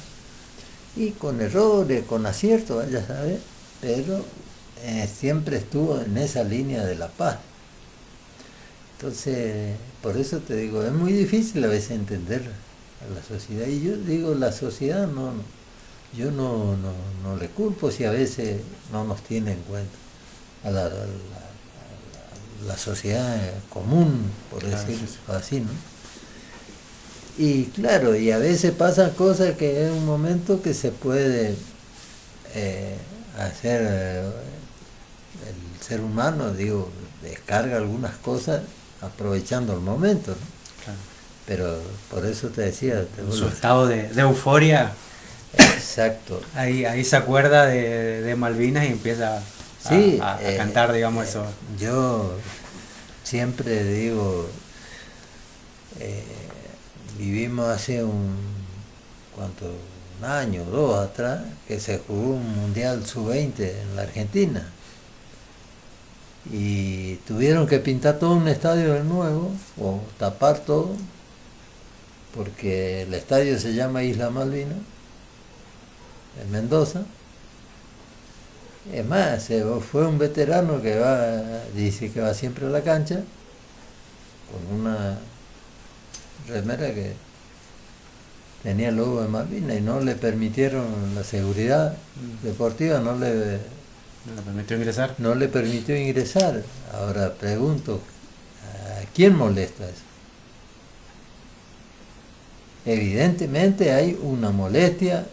y con errores, con aciertos, vaya a saber, pero siempre estuvo en esa línea de la paz. Entonces, por eso te digo, es muy difícil a veces entender a la sociedad, y yo digo, la sociedad yo no le culpo si a veces no nos tiene en cuenta a la sociedad común, por decirlo así, ¿no? Y claro, y a veces pasan cosas que en un momento que se puede hacer, el ser humano, digo, descarga algunas cosas aprovechando el momento, ¿no? Claro. Pero por eso te decía... Su estado de euforia. Exacto. Ahí se acuerda de Malvinas y empieza a cantar, digamos, eso. Yo siempre digo, vivimos hace un año o dos atrás que se jugó un Mundial Sub-20 en la Argentina. Y tuvieron que pintar todo un estadio de nuevo, o tapar todo, porque el estadio se llama Isla Malvina, en Mendoza. Es más, fue un veterano que dice que va siempre a la cancha, con una remera que tenía el logo de Malvina, y no le permitieron, la seguridad deportiva no le permitió ingresar. No le permitió ingresar. Ahora pregunto, ¿a quién molesta eso? Evidentemente hay una molestia,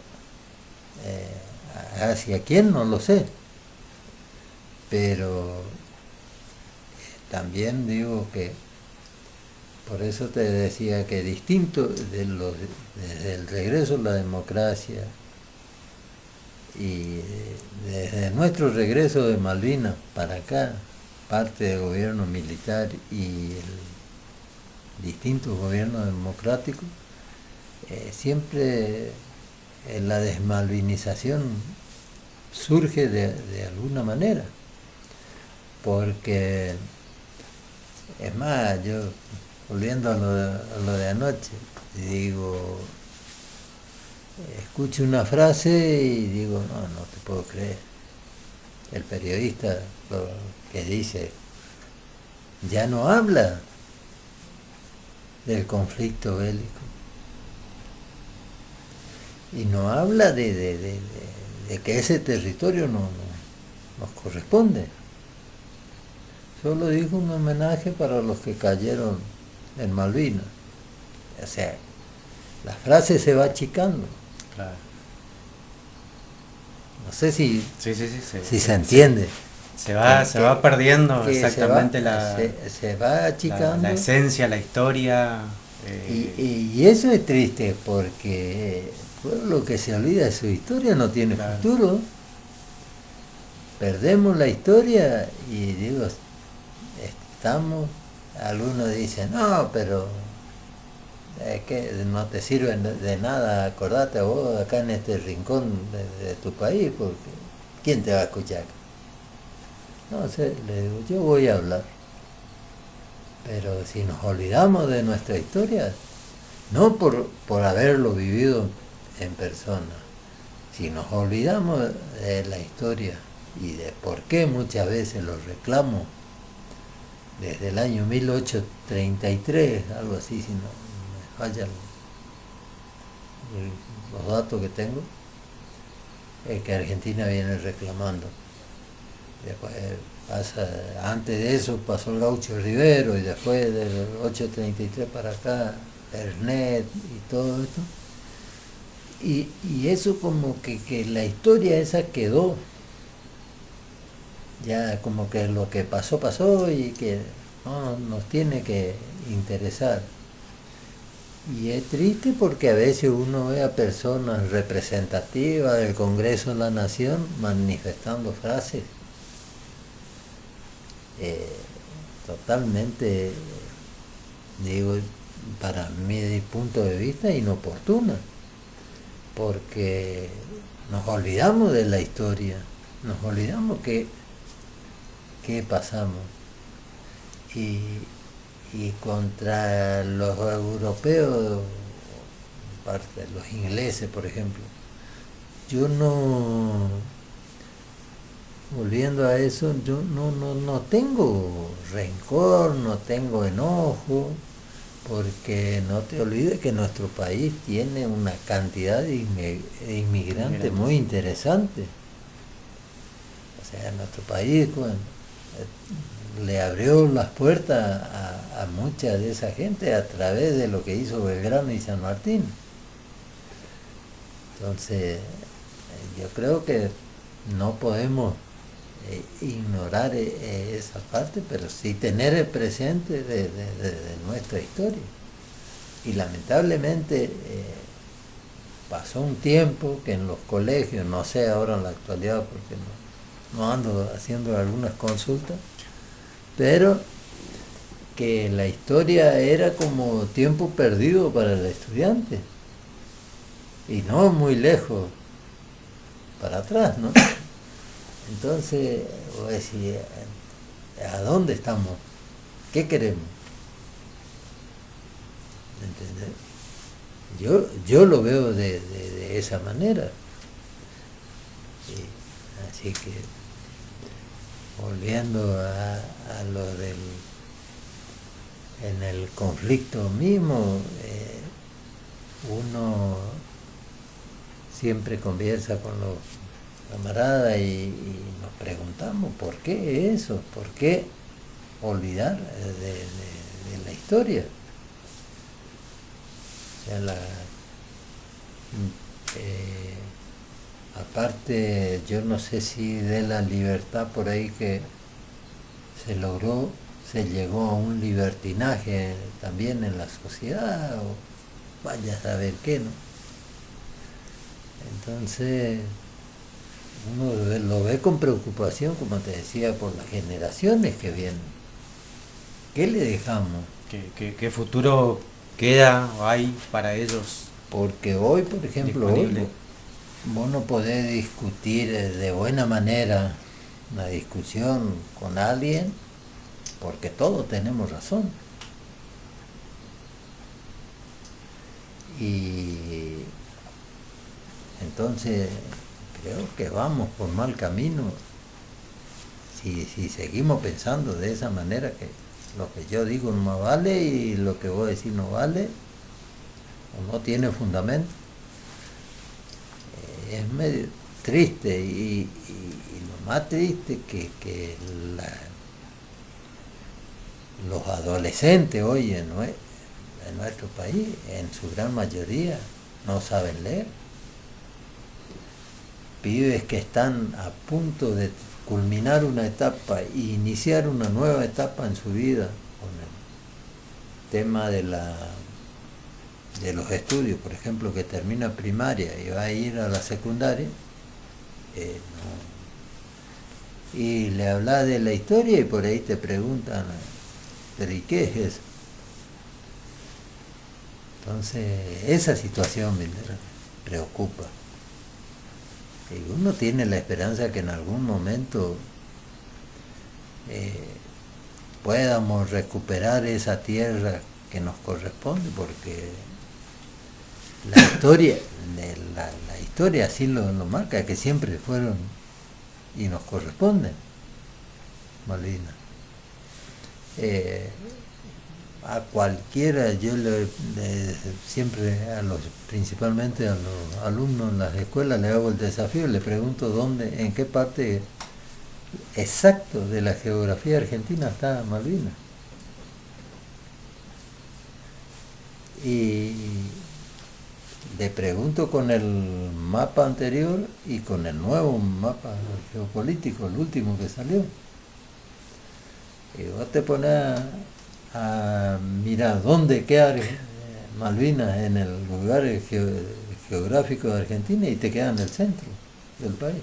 hacia quién no lo sé, pero también digo que, por eso te decía que distinto desde el regreso a la democracia y desde nuestro regreso de Malvinas para acá, parte del gobierno militar y el distintos gobiernos democráticos, siempre la desmalvinización surge de alguna manera, porque es más, yo volviendo a lo de anoche, digo, escucho una frase y digo, no te puedo creer. El periodista lo que dice ya no habla del conflicto bélico y no habla de que ese territorio no nos corresponde. Solo dijo un homenaje para los que cayeron en Malvinas. O sea, la frase se va achicando. Claro. No sé si se entiende. Se va perdiendo exactamente se va achicando. La esencia, la historia. Y eso es triste, porque el pueblo que se olvida de su historia no tiene futuro. Perdemos la historia y digo, algunos dicen, no, pero que no te sirve de nada, acordate a vos acá en este rincón de tu país, porque ¿quién te va a escuchar? No sé, le digo, yo voy a hablar, pero si nos olvidamos de nuestra historia, no por haberlo vivido en persona, si nos olvidamos de la historia y de por qué muchas veces los reclamos desde el año 1833, algo así, si no me fallan los datos que tengo, es que Argentina viene reclamando. Después antes de eso pasó el Gaucho Rivero, y después del 833 para acá, Bernet y todo esto. Y eso como que la historia esa quedó. Ya como que lo que pasó y que no nos tiene que interesar. Y es triste porque a veces uno ve a personas representativas del Congreso de la Nación manifestando frases totalmente, digo, para mi punto de vista, inoportunas, porque nos olvidamos de la historia, nos olvidamos que pasamos. Y contra los europeos, parte de los ingleses, por ejemplo, yo no, volviendo a eso, yo no tengo rencor, no tengo enojo, porque no te olvides que nuestro país tiene una cantidad de inmigrantes muy interesante. O sea, nuestro país le abrió las puertas a mucha de esa gente a través de lo que hizo Belgrano y San Martín. Entonces, yo creo que no podemos ignorar esa parte, pero sí tener presente de nuestra historia. Y lamentablemente pasó un tiempo que en los colegios, no sé ahora en la actualidad porque no ando haciendo algunas consultas, pero que la historia era como tiempo perdido para el estudiante y no muy lejos para atrás, ¿no? Entonces, voy a decir, ¿a dónde estamos? ¿Qué queremos? ¿Entendés? Yo lo veo de esa manera. Así que, volviendo a lo del, en el conflicto mismo, uno siempre conversa con los camaradas y nos preguntamos ¿por qué eso? ¿Por qué olvidar de la historia? O sea, aparte, yo no sé si de la libertad por ahí que se logró, se llegó a un libertinaje también en la sociedad, o vaya a saber qué, ¿no? Entonces, uno lo ve con preocupación, como te decía, por las generaciones que vienen. ¿Qué le dejamos? ¿Qué futuro queda o hay para ellos? Porque hoy, por ejemplo, vos no podés discutir de buena manera una discusión con alguien, porque todos tenemos razón. Y entonces creo que vamos por mal camino si seguimos pensando de esa manera, que lo que yo digo no vale y lo que vos decís no vale o no tiene fundamento. Es medio triste y lo más triste que los adolescentes hoy en nuestro país, en su gran mayoría, no saben leer. Pibes que están a punto de culminar una etapa e iniciar una nueva etapa en su vida con el tema de los estudios, por ejemplo, que termina primaria y va a ir a la secundaria, y le hablas de la historia y por ahí te preguntan, ¿pero y qué es eso? Entonces, esa situación me preocupa. Y uno tiene la esperanza que en algún momento podamos recuperar esa tierra que nos corresponde, porque la historia así lo marca, que siempre fueron y nos corresponden Malvinas. A cualquiera, yo siempre principalmente a los alumnos en las escuelas le hago el desafío, le pregunto en qué parte exacto de la geografía argentina está Malvinas. Y le pregunto con el mapa anterior y con el nuevo mapa geopolítico, el último que salió. Y vos te pones a mirar dónde queda Malvinas en el lugar geográfico de Argentina y te quedas en el centro del país.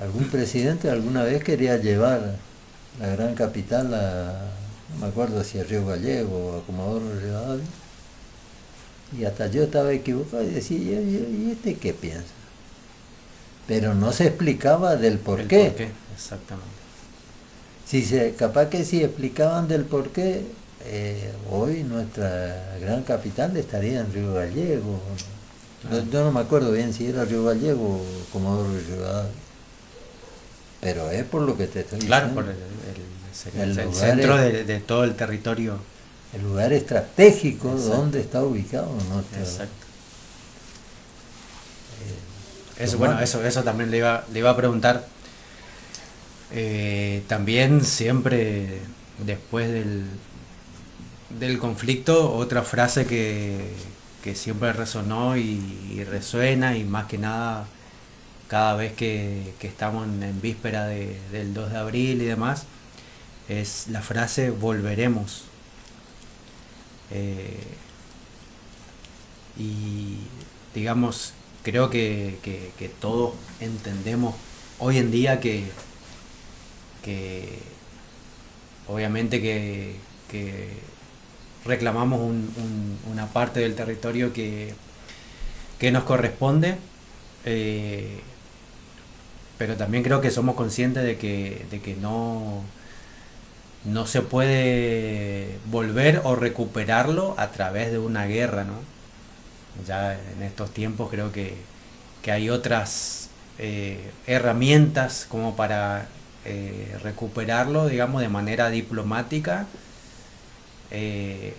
Algún presidente alguna vez quería llevar la gran capital no me acuerdo si a Río Gallego o a Comodoro Rivadavia, y hasta yo estaba equivocado y decía, ¿y este qué piensa? Pero no se explicaba del por qué. ¿Por qué? Exactamente. Capaz que si explicaban del por qué, hoy nuestra gran capital estaría en Río Gallego. Yo no me acuerdo bien si era Río Gallego o Comodoro Rivadavia. Pero es por lo que te estoy diciendo. Claro, por el centro de todo el territorio. El lugar estratégico. Exacto. Donde está ubicado nuestro. Exacto. Eso también le iba a preguntar. También siempre después del conflicto, otra frase que siempre resonó y resuena, y más que nada cada vez que estamos en víspera del 2 de abril y demás, es la frase volveremos. Y digamos, creo que todos entendemos hoy en día que obviamente que reclamamos una parte del territorio que nos corresponde, pero también creo que somos conscientes de que no se puede volver o recuperarlo a través de una guerra, ¿no? Ya en estos tiempos creo que hay otras herramientas como para recuperarlo, digamos, de manera diplomática, y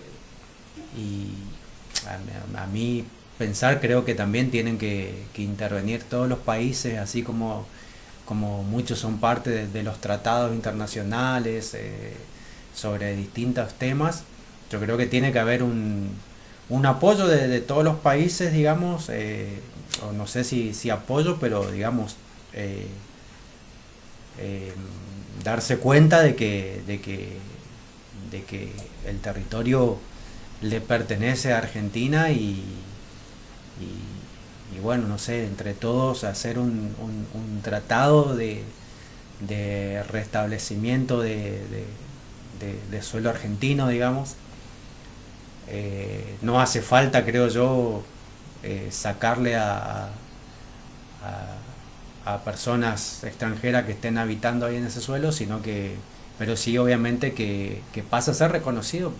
a mí pensar, creo que también tienen que intervenir todos los países, así como muchos son parte de los tratados internacionales sobre distintos temas. Yo creo que tiene que haber un apoyo de todos los países, digamos, o no sé si apoyo, pero digamos, darse cuenta de que el territorio le pertenece a Argentina y bueno, no sé, entre todos hacer un tratado de restablecimiento de suelo argentino, digamos. No hace falta, creo yo, sacarle a personas extranjeras que estén habitando ahí en ese suelo, pero sí, obviamente, que pasa a ser reconocido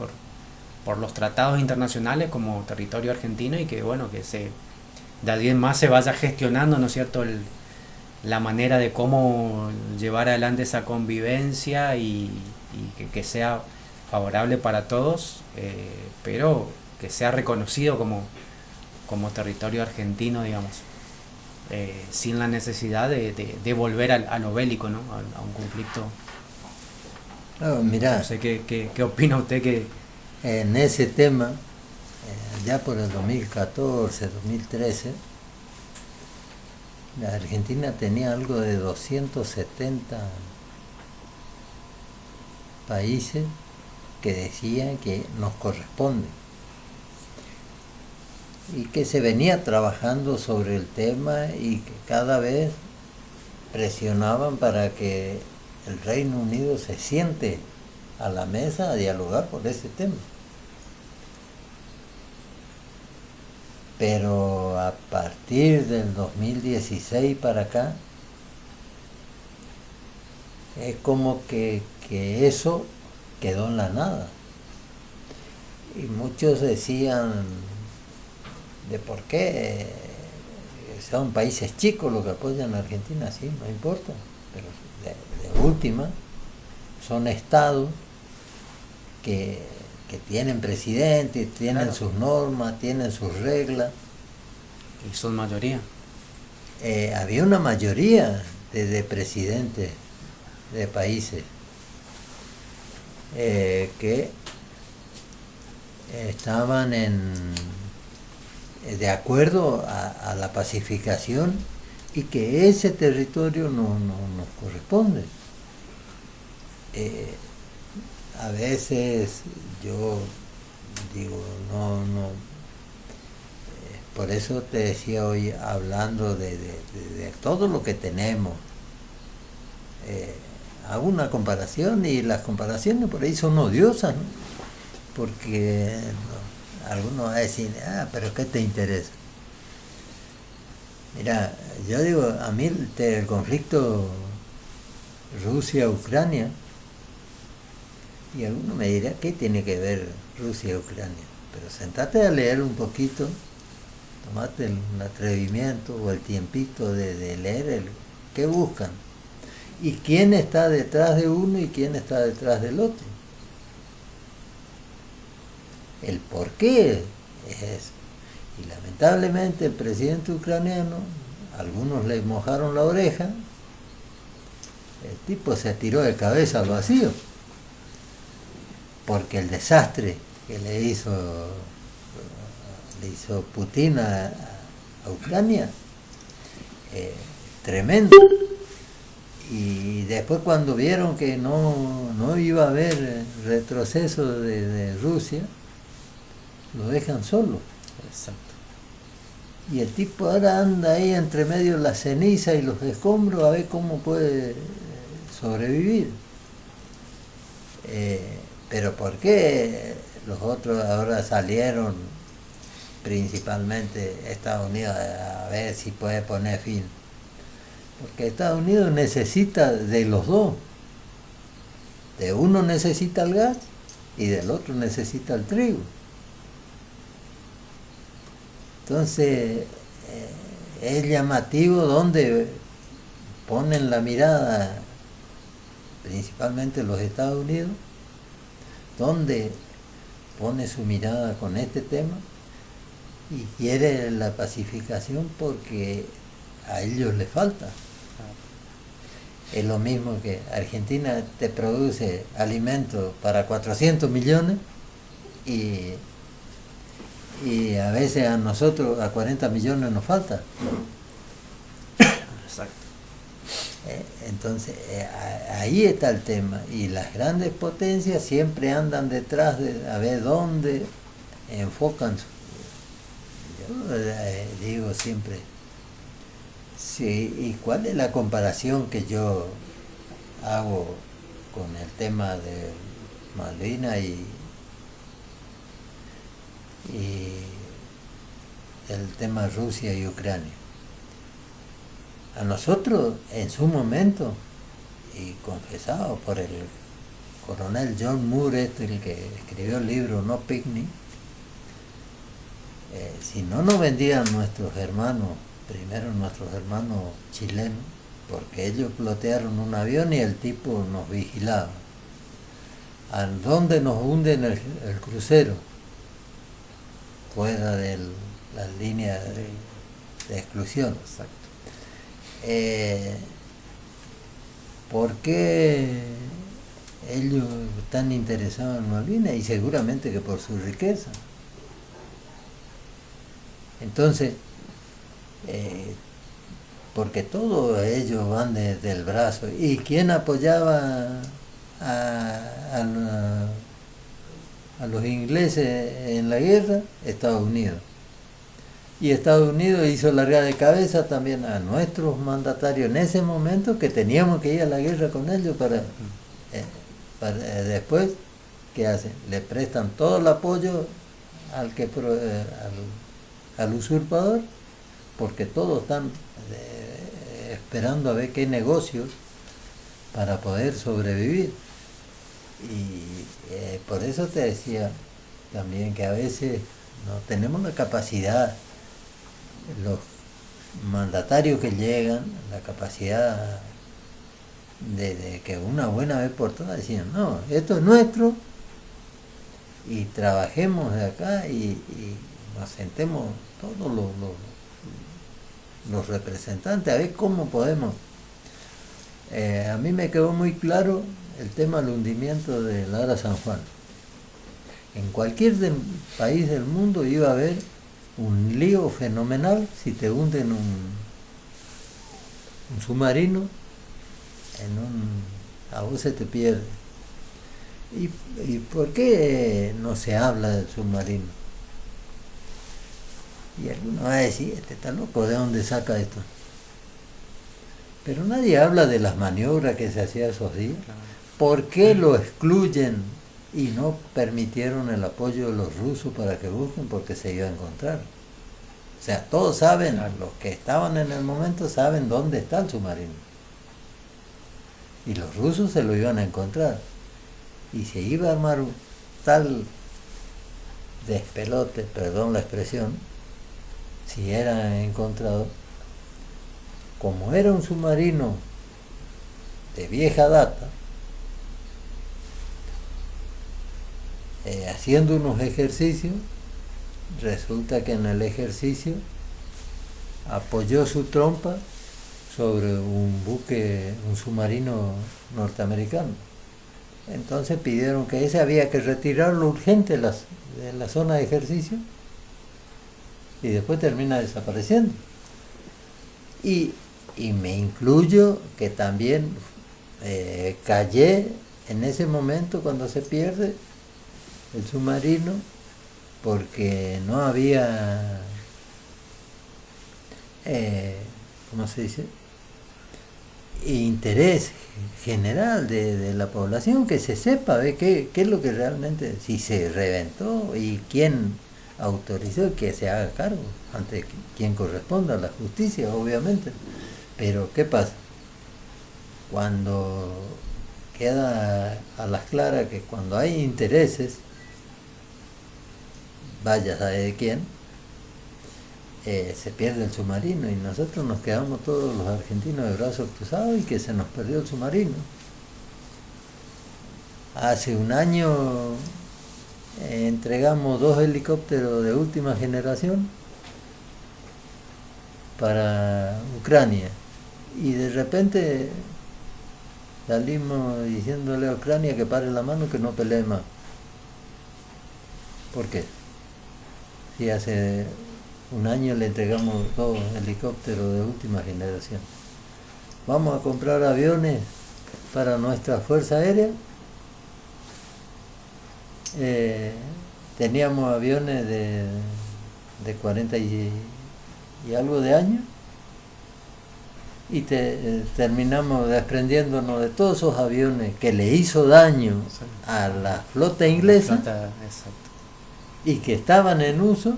por los tratados internacionales como territorio argentino, y que bueno, que de alguien más se vaya gestionando, ¿no es cierto?, la manera de cómo llevar adelante esa convivencia y que sea favorable para todos, pero que sea reconocido como territorio argentino, digamos, sin la necesidad de volver a lo bélico, ¿no?, a un conflicto. Mirá, no sé qué opina usted que en ese tema, ya por el 2014, 2013, la Argentina tenía algo de 270 países que decían que nos corresponde, y que se venía trabajando sobre el tema, y que cada vez presionaban para que el Reino Unido se siente a la mesa a dialogar por ese tema. Pero a partir del 2016 para acá, es como que eso quedó en la nada. Y muchos decían de por qué son países chicos los que apoyan a Argentina. Sí, no importa, pero de última son estados que tienen presidente, tienen claro, sus normas, tienen sus reglas. Y son mayoría. Había una mayoría de presidentes de países que estaban de acuerdo a la pacificación, y que ese territorio no nos corresponde. A veces yo digo, no, por eso te decía hoy, hablando de todo lo que tenemos, hago una comparación y las comparaciones por ahí son odiosas, ¿no? Porque algunos van a decir, pero ¿qué te interesa? Mira, yo digo, a mí el conflicto Rusia-Ucrania, y alguno me dirá, ¿qué tiene que ver Rusia y Ucrania? Pero sentate a leer un poquito, tomate el atrevimiento o el tiempito de leer qué buscan, y quién está detrás de uno y quién está detrás del otro. El por qué es eso. Y lamentablemente el presidente ucraniano, algunos le mojaron la oreja, el tipo se tiró de cabeza al vacío, porque el desastre que le hizo Putin a Ucrania, tremendo. Y después, cuando vieron que no iba a haber retroceso de Rusia, lo dejan solo. Exacto. Y el tipo ahora anda ahí entre medio de la ceniza y los escombros a ver cómo puede sobrevivir. Pero ¿por qué los otros ahora salieron, principalmente Estados Unidos, a ver si puede poner fin? Porque Estados Unidos necesita de los dos. De uno necesita el gas y del otro necesita el trigo. Entonces, es llamativo donde ponen la mirada, principalmente los Estados Unidos, donde pone su mirada con este tema y quiere la pacificación porque a ellos les falta. Es lo mismo que Argentina te produce alimentos para 400 millones y a veces a nosotros a 40 millones nos falta. Exacto. Entonces ahí está el tema, y las grandes potencias siempre andan detrás de a ver dónde enfocan. Yo digo siempre, sí, ¿y cuál es la comparación que yo hago con el tema de Malvinas y el tema Rusia y Ucrania? A nosotros, en su momento, y confesado por el coronel John Moore, el que escribió el libro No Picnic, si no nos vendían nuestros hermanos, primero nuestros hermanos chilenos, porque ellos plotearon un avión y el tipo nos vigilaba. ¿A dónde nos hunden el crucero? Fuera de la línea de exclusión. Exacto. ¿Por qué ellos están interesados en Malvinas? Y seguramente que por su riqueza. Entonces, porque todos ellos van desde el brazo. ¿Y quién apoyaba a los ingleses en la guerra? Estados Unidos. Y Estados Unidos hizo largar de cabeza también a nuestros mandatarios en ese momento, que teníamos que ir a la guerra con ellos para después, ¿qué hacen? Le prestan todo el apoyo al usurpador, porque todos están esperando a ver qué negocios para poder sobrevivir. Y por eso te decía también que a veces no tenemos la capacidad, los mandatarios que llegan, la capacidad de que una buena vez por todas decían, no, esto es nuestro, y trabajemos de acá y nos sentemos todos los representantes a ver cómo podemos. A mí me quedó muy claro el tema del hundimiento de Lara San Juan. En cualquier país del mundo iba a haber un lío fenomenal si te hunden un submarino, a vos se te pierde. ¿Y por qué no se habla del submarino? Y alguno va a decir, este está loco, ¿de dónde saca esto? Pero nadie habla de las maniobras que se hacían esos días. ¿Por qué lo excluyen y no permitieron el apoyo de los rusos para que busquen? Porque se iba a encontrar. O sea, todos saben, los que estaban en el momento saben dónde está el submarino. Y los rusos se lo iban a encontrar. Y se iba a armar un tal despelote, perdón la expresión, si era encontrado, como era un submarino de vieja data, haciendo unos ejercicios, resulta que en el ejercicio apoyó su trompa sobre un buque, un submarino norteamericano. Entonces pidieron que ese había que retirarlo urgente de la zona de ejercicio y después termina desapareciendo. Y me incluyo que también callé en ese momento cuando se pierde el submarino porque no había, ¿cómo se dice?, interés general de la población, que se sepa qué es lo que realmente, si se reventó y quién autorizó que se haga cargo, ante quien corresponda, la justicia, obviamente. Pero ¿qué pasa? Cuando queda a las claras que cuando hay intereses, vaya sabe de quién, se pierde el submarino y nosotros nos quedamos todos los argentinos de brazos cruzados y que se nos perdió el submarino. Hace un año entregamos 2 helicópteros de última generación para Ucrania y de repente salimos diciéndole a Ucrania que pare la mano, que no pelee más. ¿Por qué? Si hace un año le entregamos 2 helicópteros de última generación. Vamos a comprar aviones para nuestra Fuerza Aérea. Teníamos aviones de 40 y algo de años y terminamos desprendiéndonos de todos esos aviones que le hizo daño a la flota inglesa y que estaban en uso,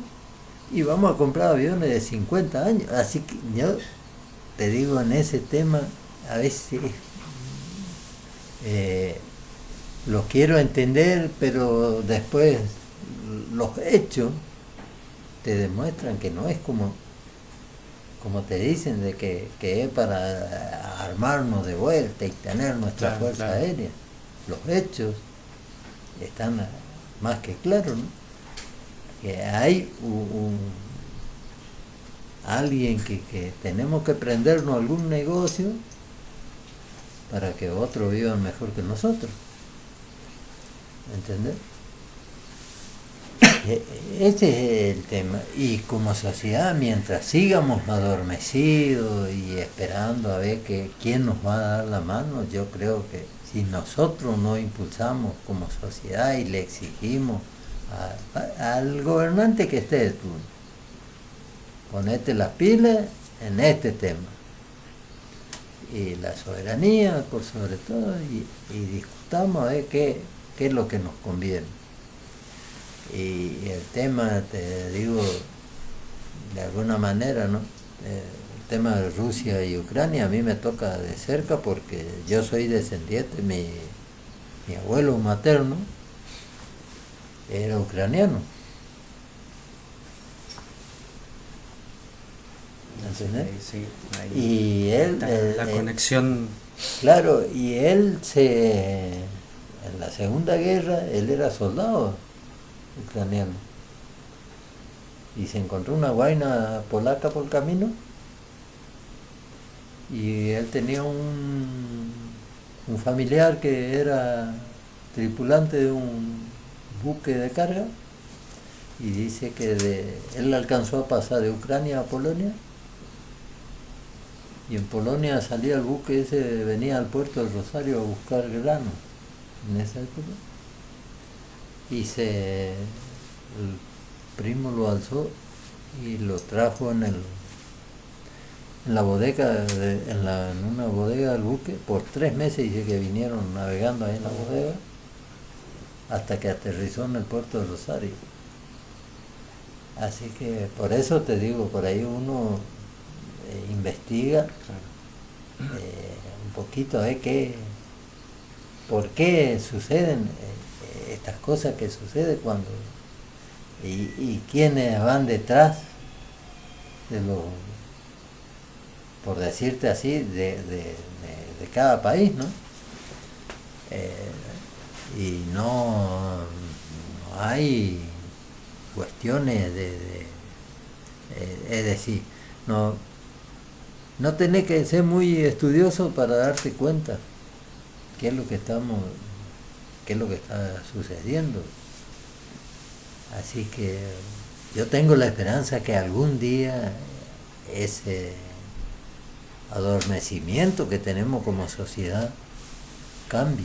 y vamos a comprar aviones de 50 años. Así que yo te digo, en ese tema a veces lo quiero entender, pero después los hechos te demuestran que no es como te dicen, de que es para armarnos de vuelta y tener nuestra fuerza aérea. Los hechos están más que claros, ¿no? Que hay alguien que tenemos que prendernos algún negocio para que otros vivan mejor que nosotros. ¿Entendés? Ese es el tema. Y como sociedad, mientras sigamos adormecidos y esperando a ver quién nos va a dar la mano, yo creo que si nosotros no impulsamos como sociedad y le exigimos al gobernante que esté de turno, ponete las pilas en este tema, y la soberanía por sobre todo, y discutamos a ver qué es lo que nos conviene. Y el tema, te digo, de alguna manera, ¿no? El tema de Rusia y Ucrania a mí me toca de cerca porque yo soy descendiente, mi abuelo materno era ucraniano. ¿Entendés? Sí, y él... la conexión... Claro, y él en la Segunda Guerra, él era soldado ucraniano. Y se encontró una guaina polaca por el camino. Y él tenía un familiar que era tripulante de un buque de carga, y dice que él alcanzó a pasar de Ucrania a Polonia, y en Polonia salía el buque ese, venía al puerto del Rosario a buscar grano en esa época, y el primo lo alzó y lo trajo en la bodega, en una bodega del buque, por 3 meses dice que vinieron navegando ahí en la bodega, hasta que aterrizó en el puerto de Rosario. Así que por eso te digo, por ahí uno investiga un poquito a ver por qué suceden estas cosas que suceden cuando y quiénes van detrás de los, por decirte así, de cada país, ¿no? Y no hay cuestiones es decir, no tenés que ser muy estudioso para darte cuenta qué es lo que está sucediendo. Así que yo tengo la esperanza que algún día ese adormecimiento que tenemos como sociedad cambie.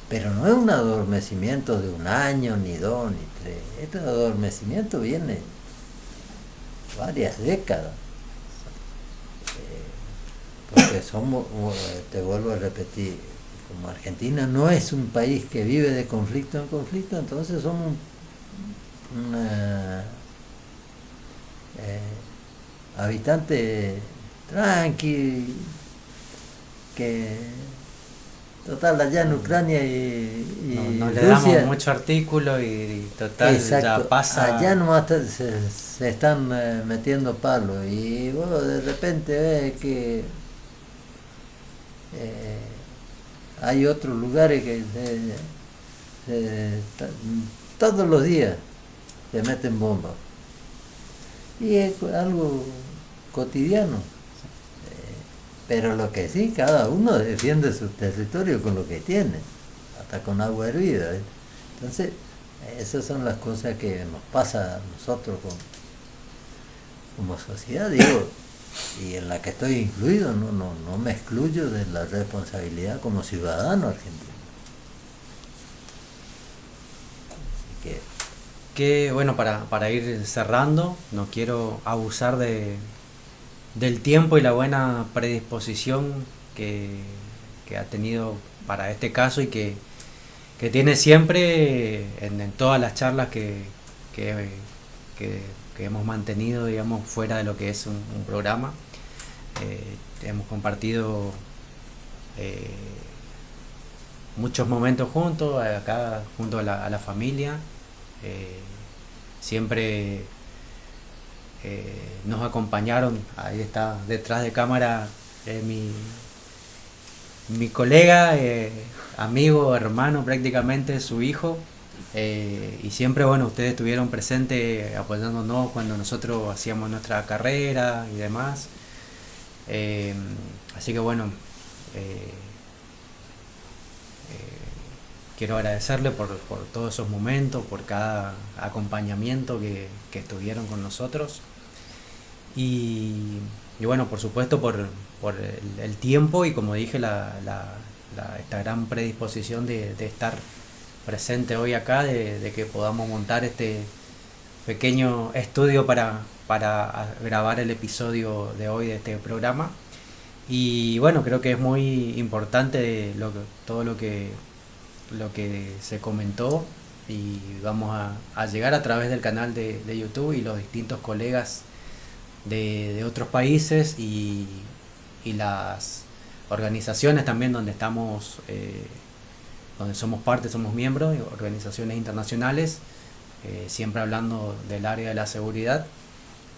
Pero no es un adormecimiento de 1 año, ni 2, ni 3. Este adormecimiento viene varias décadas. Porque somos, te vuelvo a repetir, como Argentina no es un país que vive de conflicto en conflicto, entonces somos una habitante tranqui, que total allá en Ucrania y no le Rusia, damos mucho artículo y total exacto, ya pasa. allá nomás se están metiendo palos y vos de repente ves que hay otros lugares que todos los días se meten bombas y es algo cotidiano. Pero lo que sí, cada uno defiende su territorio con lo que tiene, hasta con agua hervida. Entonces, esas son las cosas que nos pasa a nosotros como sociedad, digo, y en la que estoy incluido, no me excluyo de la responsabilidad como ciudadano argentino. Así Que bueno, para ir cerrando, no quiero abusar del tiempo y la buena predisposición que ha tenido para este caso y que tiene siempre en todas las charlas que hemos mantenido, digamos, fuera de lo que es un programa. Hemos compartido muchos momentos juntos, acá junto a la familia. Siempre nos acompañaron, ahí está detrás de cámara mi colega, amigo, hermano prácticamente, su hijo, y siempre, bueno, ustedes estuvieron presentes apoyándonos cuando nosotros hacíamos nuestra carrera y demás. Así que bueno, quiero agradecerle por todos esos momentos, por cada acompañamiento que estuvieron con nosotros. Y bueno, por supuesto por el tiempo y, como dije, esta gran predisposición de estar presente hoy acá, de que podamos montar este pequeño estudio para grabar el episodio de hoy de este programa. Y bueno, creo que es muy importante todo lo que se comentó, y vamos a llegar a través del canal de YouTube y los distintos colegas de otros países y las organizaciones también donde estamos, donde somos parte, somos miembros, organizaciones internacionales, siempre hablando del área de la seguridad.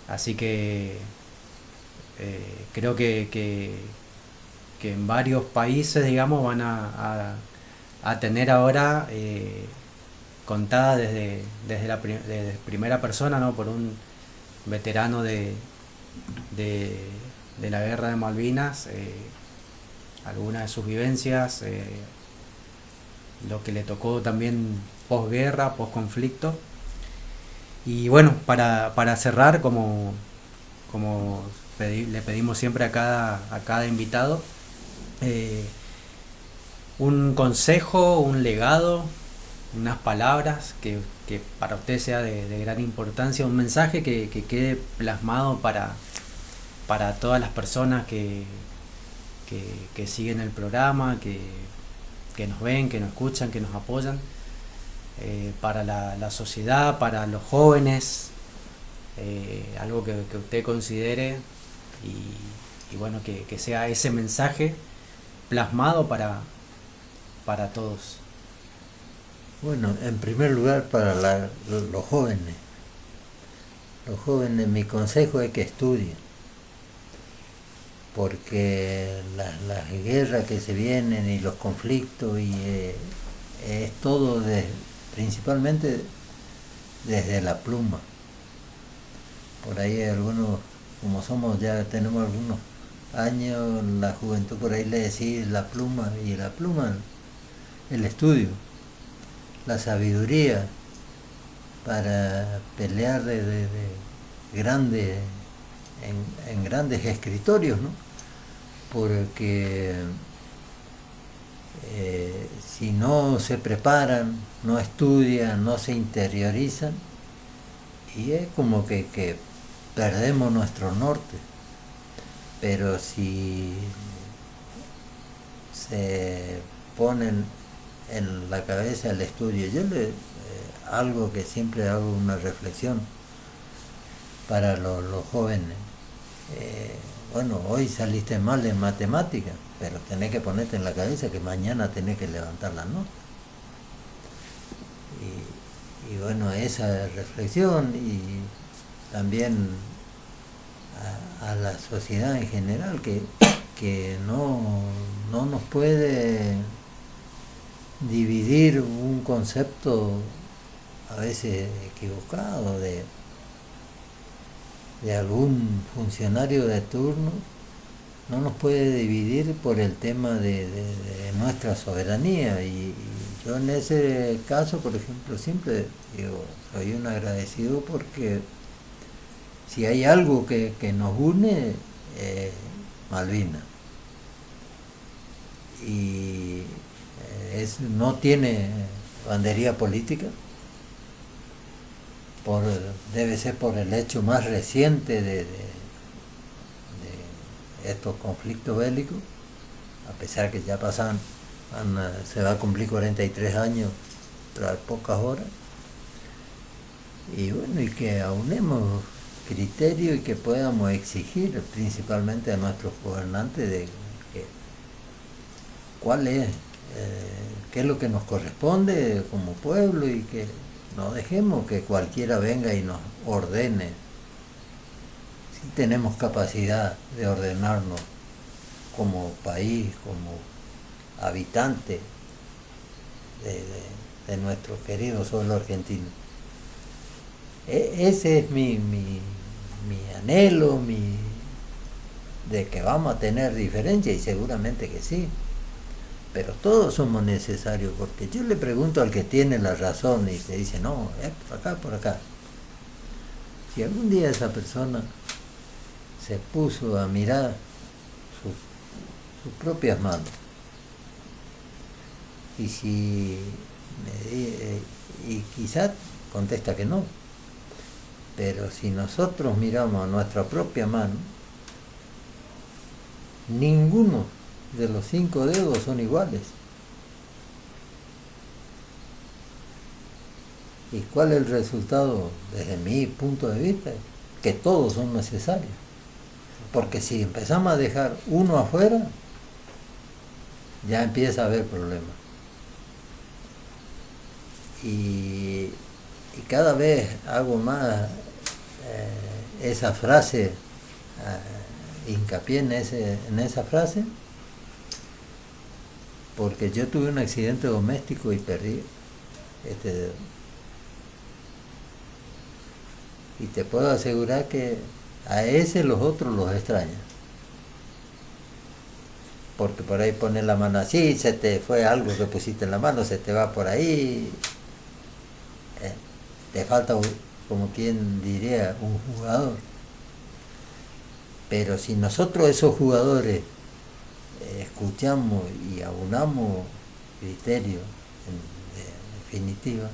Así que creo que en varios países, digamos, van a tener ahora contada desde primera persona, ¿no?, por un veterano de la guerra de Malvinas, algunas de sus vivencias, lo que le tocó también posguerra, posconflicto. Y bueno, para cerrar, como le pedimos siempre a cada invitado, un consejo, un legado unas palabras que para usted sea de gran importancia, un mensaje que quede plasmado para todas las personas que siguen el programa, que nos ven, que nos escuchan, que nos apoyan, para la sociedad, para los jóvenes, algo que usted considere y bueno, que sea ese mensaje plasmado para todos. Bueno, en primer lugar para los jóvenes. Los jóvenes, mi consejo es que estudien, porque las guerras que se vienen y los conflictos es todo principalmente desde la pluma. Por ahí algunos, como ya tenemos algunos años, la juventud por ahí le decís la pluma, y la pluma, el estudio, la sabiduría para pelear de grandes, en grandes escritorios, ¿no? Porque si no se preparan, no estudian, no se interiorizan, y es como que perdemos nuestro norte. Pero si se ponen en la cabeza el estudio, algo que siempre hago una reflexión para los jóvenes, bueno, hoy saliste mal en matemáticas, pero tenés que ponerte en la cabeza que mañana tenés que levantar la nota. Y bueno, esa reflexión, y también a la sociedad en general, que no nos puede dividir un concepto a veces equivocado de algún funcionario de turno, no nos puede dividir por el tema de nuestra soberanía. Y yo en ese caso, por ejemplo, siempre digo, soy un agradecido, porque si hay algo que nos une, Malvinas. Y no tiene bandería política, debe ser por el hecho más reciente de estos conflictos bélicos, a pesar que ya se va a cumplir 43 años tras pocas horas. Y bueno, y que aunemos criterio y que podamos exigir principalmente a nuestros gobernantes de cuál es, qué es lo que nos corresponde como pueblo, y que no dejemos que cualquiera venga y nos ordene. Si tenemos capacidad de ordenarnos como país, como habitante de nuestro querido suelo argentino. Ese es mi anhelo, de que vamos a tener diferencias, y seguramente que sí, pero todos somos necesarios, porque yo le pregunto al que tiene la razón y se dice, no, por acá. Si algún día esa persona se puso a mirar sus propias manos, y quizás contesta que no, pero si nosotros miramos a nuestra propia mano, ninguno de los 5 dedos son iguales. ¿Y cuál es el resultado desde mi punto de vista? Que todos son necesarios. Porque si empezamos a dejar uno afuera, ya empieza a haber problemas. Y cada vez hago más esa frase, hincapié en esa frase, porque yo tuve un accidente doméstico y perdí este dedo. Y te puedo asegurar que a ese los otros los extrañan. Porque por ahí pones la mano así, se te fue algo que pusiste en la mano, se te va por ahí. Te falta, como quien diría, un jugador. Pero si nosotros esos jugadores escuchamos y aunamos criterios definitiva,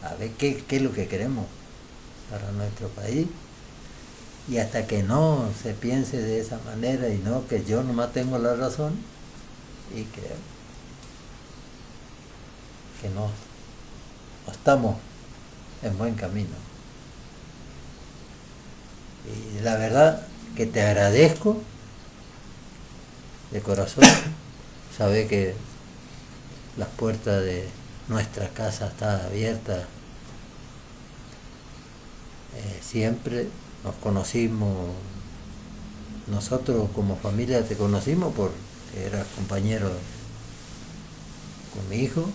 a ver qué es lo que queremos para nuestro país. Y hasta que no se piense de esa manera y no que yo nomás tengo la razón, y que no estamos en buen camino. Y la verdad que te agradezco de corazón, saber que las puertas de nuestra casa están abiertas. Siempre nos conocimos, nosotros como familia te conocimos porque eras compañero con mi hijo.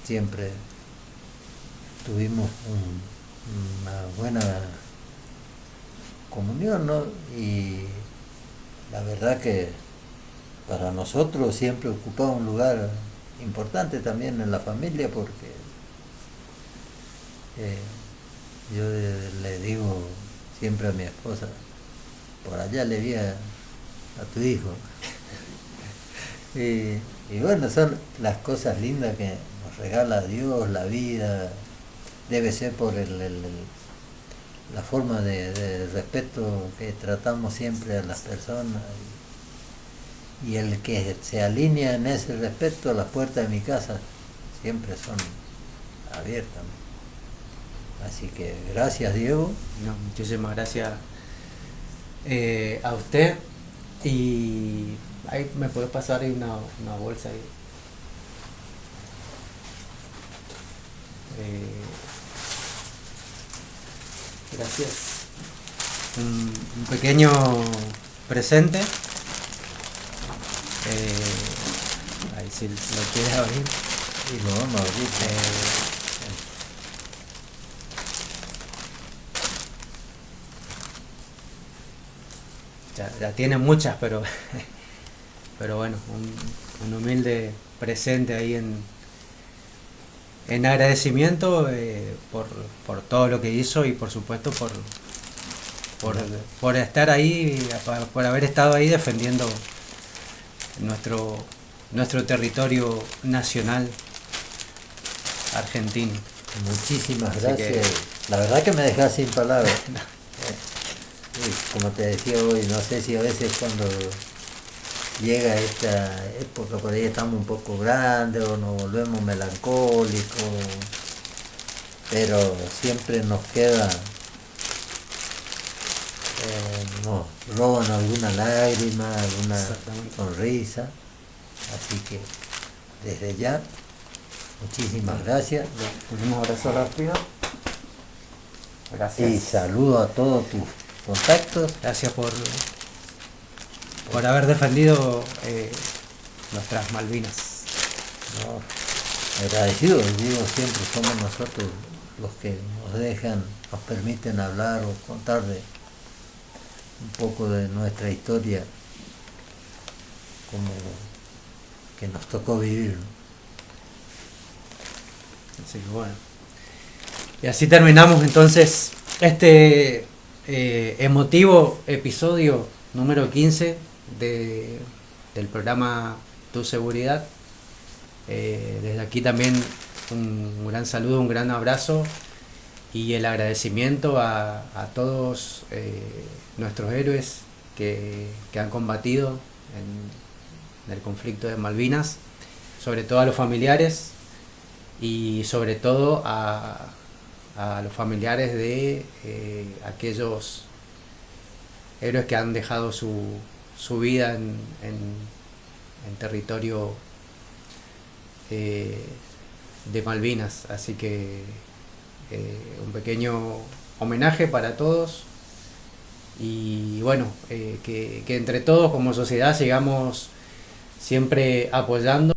Siempre tuvimos una buena comunión, ¿no? Y la verdad que para nosotros siempre ocupaba un lugar importante también en la familia, porque yo le digo siempre a mi esposa, por allá le vi a tu hijo. Y bueno, son las cosas lindas que nos regala Dios, la vida. Debe ser por la forma de respeto que tratamos siempre a las personas, y el que se alinea en ese respeto, las puertas de mi casa siempre son abiertas, ¿no? Así que gracias, Diego. No, muchísimas gracias a usted. Y ahí me puede pasar ahí una bolsa ahí. Gracias. Un pequeño presente. Ahí si lo quieres abrir. Y lo vamos a abrir. Ya tiene muchas, pero bueno, un humilde presente ahí en agradecimiento por todo lo que hizo, y por supuesto por estar ahí, por haber estado ahí defendiendo nuestro territorio nacional argentino. Muchísimas gracias. La verdad que me dejas sin palabras. Como te decía hoy, no sé si a veces cuando llega esta época por ahí estamos un poco grandes o nos volvemos melancólicos, pero siempre nos queda, nos roban alguna lágrima, alguna sonrisa. Así que desde ya, muchísimas gracias. Pudimos abrazar rápido. Gracias. Y saludo a todos tus contactos. Gracias por haber defendido nuestras Malvinas. No, agradecido, digo, siempre somos nosotros los que nos dejan, nos permiten hablar o contar un poco de nuestra historia, como que nos tocó vivir, ¿no? Así que bueno. Y así terminamos entonces este emotivo episodio número 15 del programa Tu Seguridad. Desde aquí también un gran saludo, un gran abrazo y el agradecimiento a todos nuestros héroes que han combatido en el conflicto de Malvinas, sobre todo a los familiares y sobre todo a los familiares de aquellos héroes que han dejado su vida en territorio de Malvinas. Así que un pequeño homenaje para todos, y bueno, que entre todos como sociedad sigamos siempre apoyando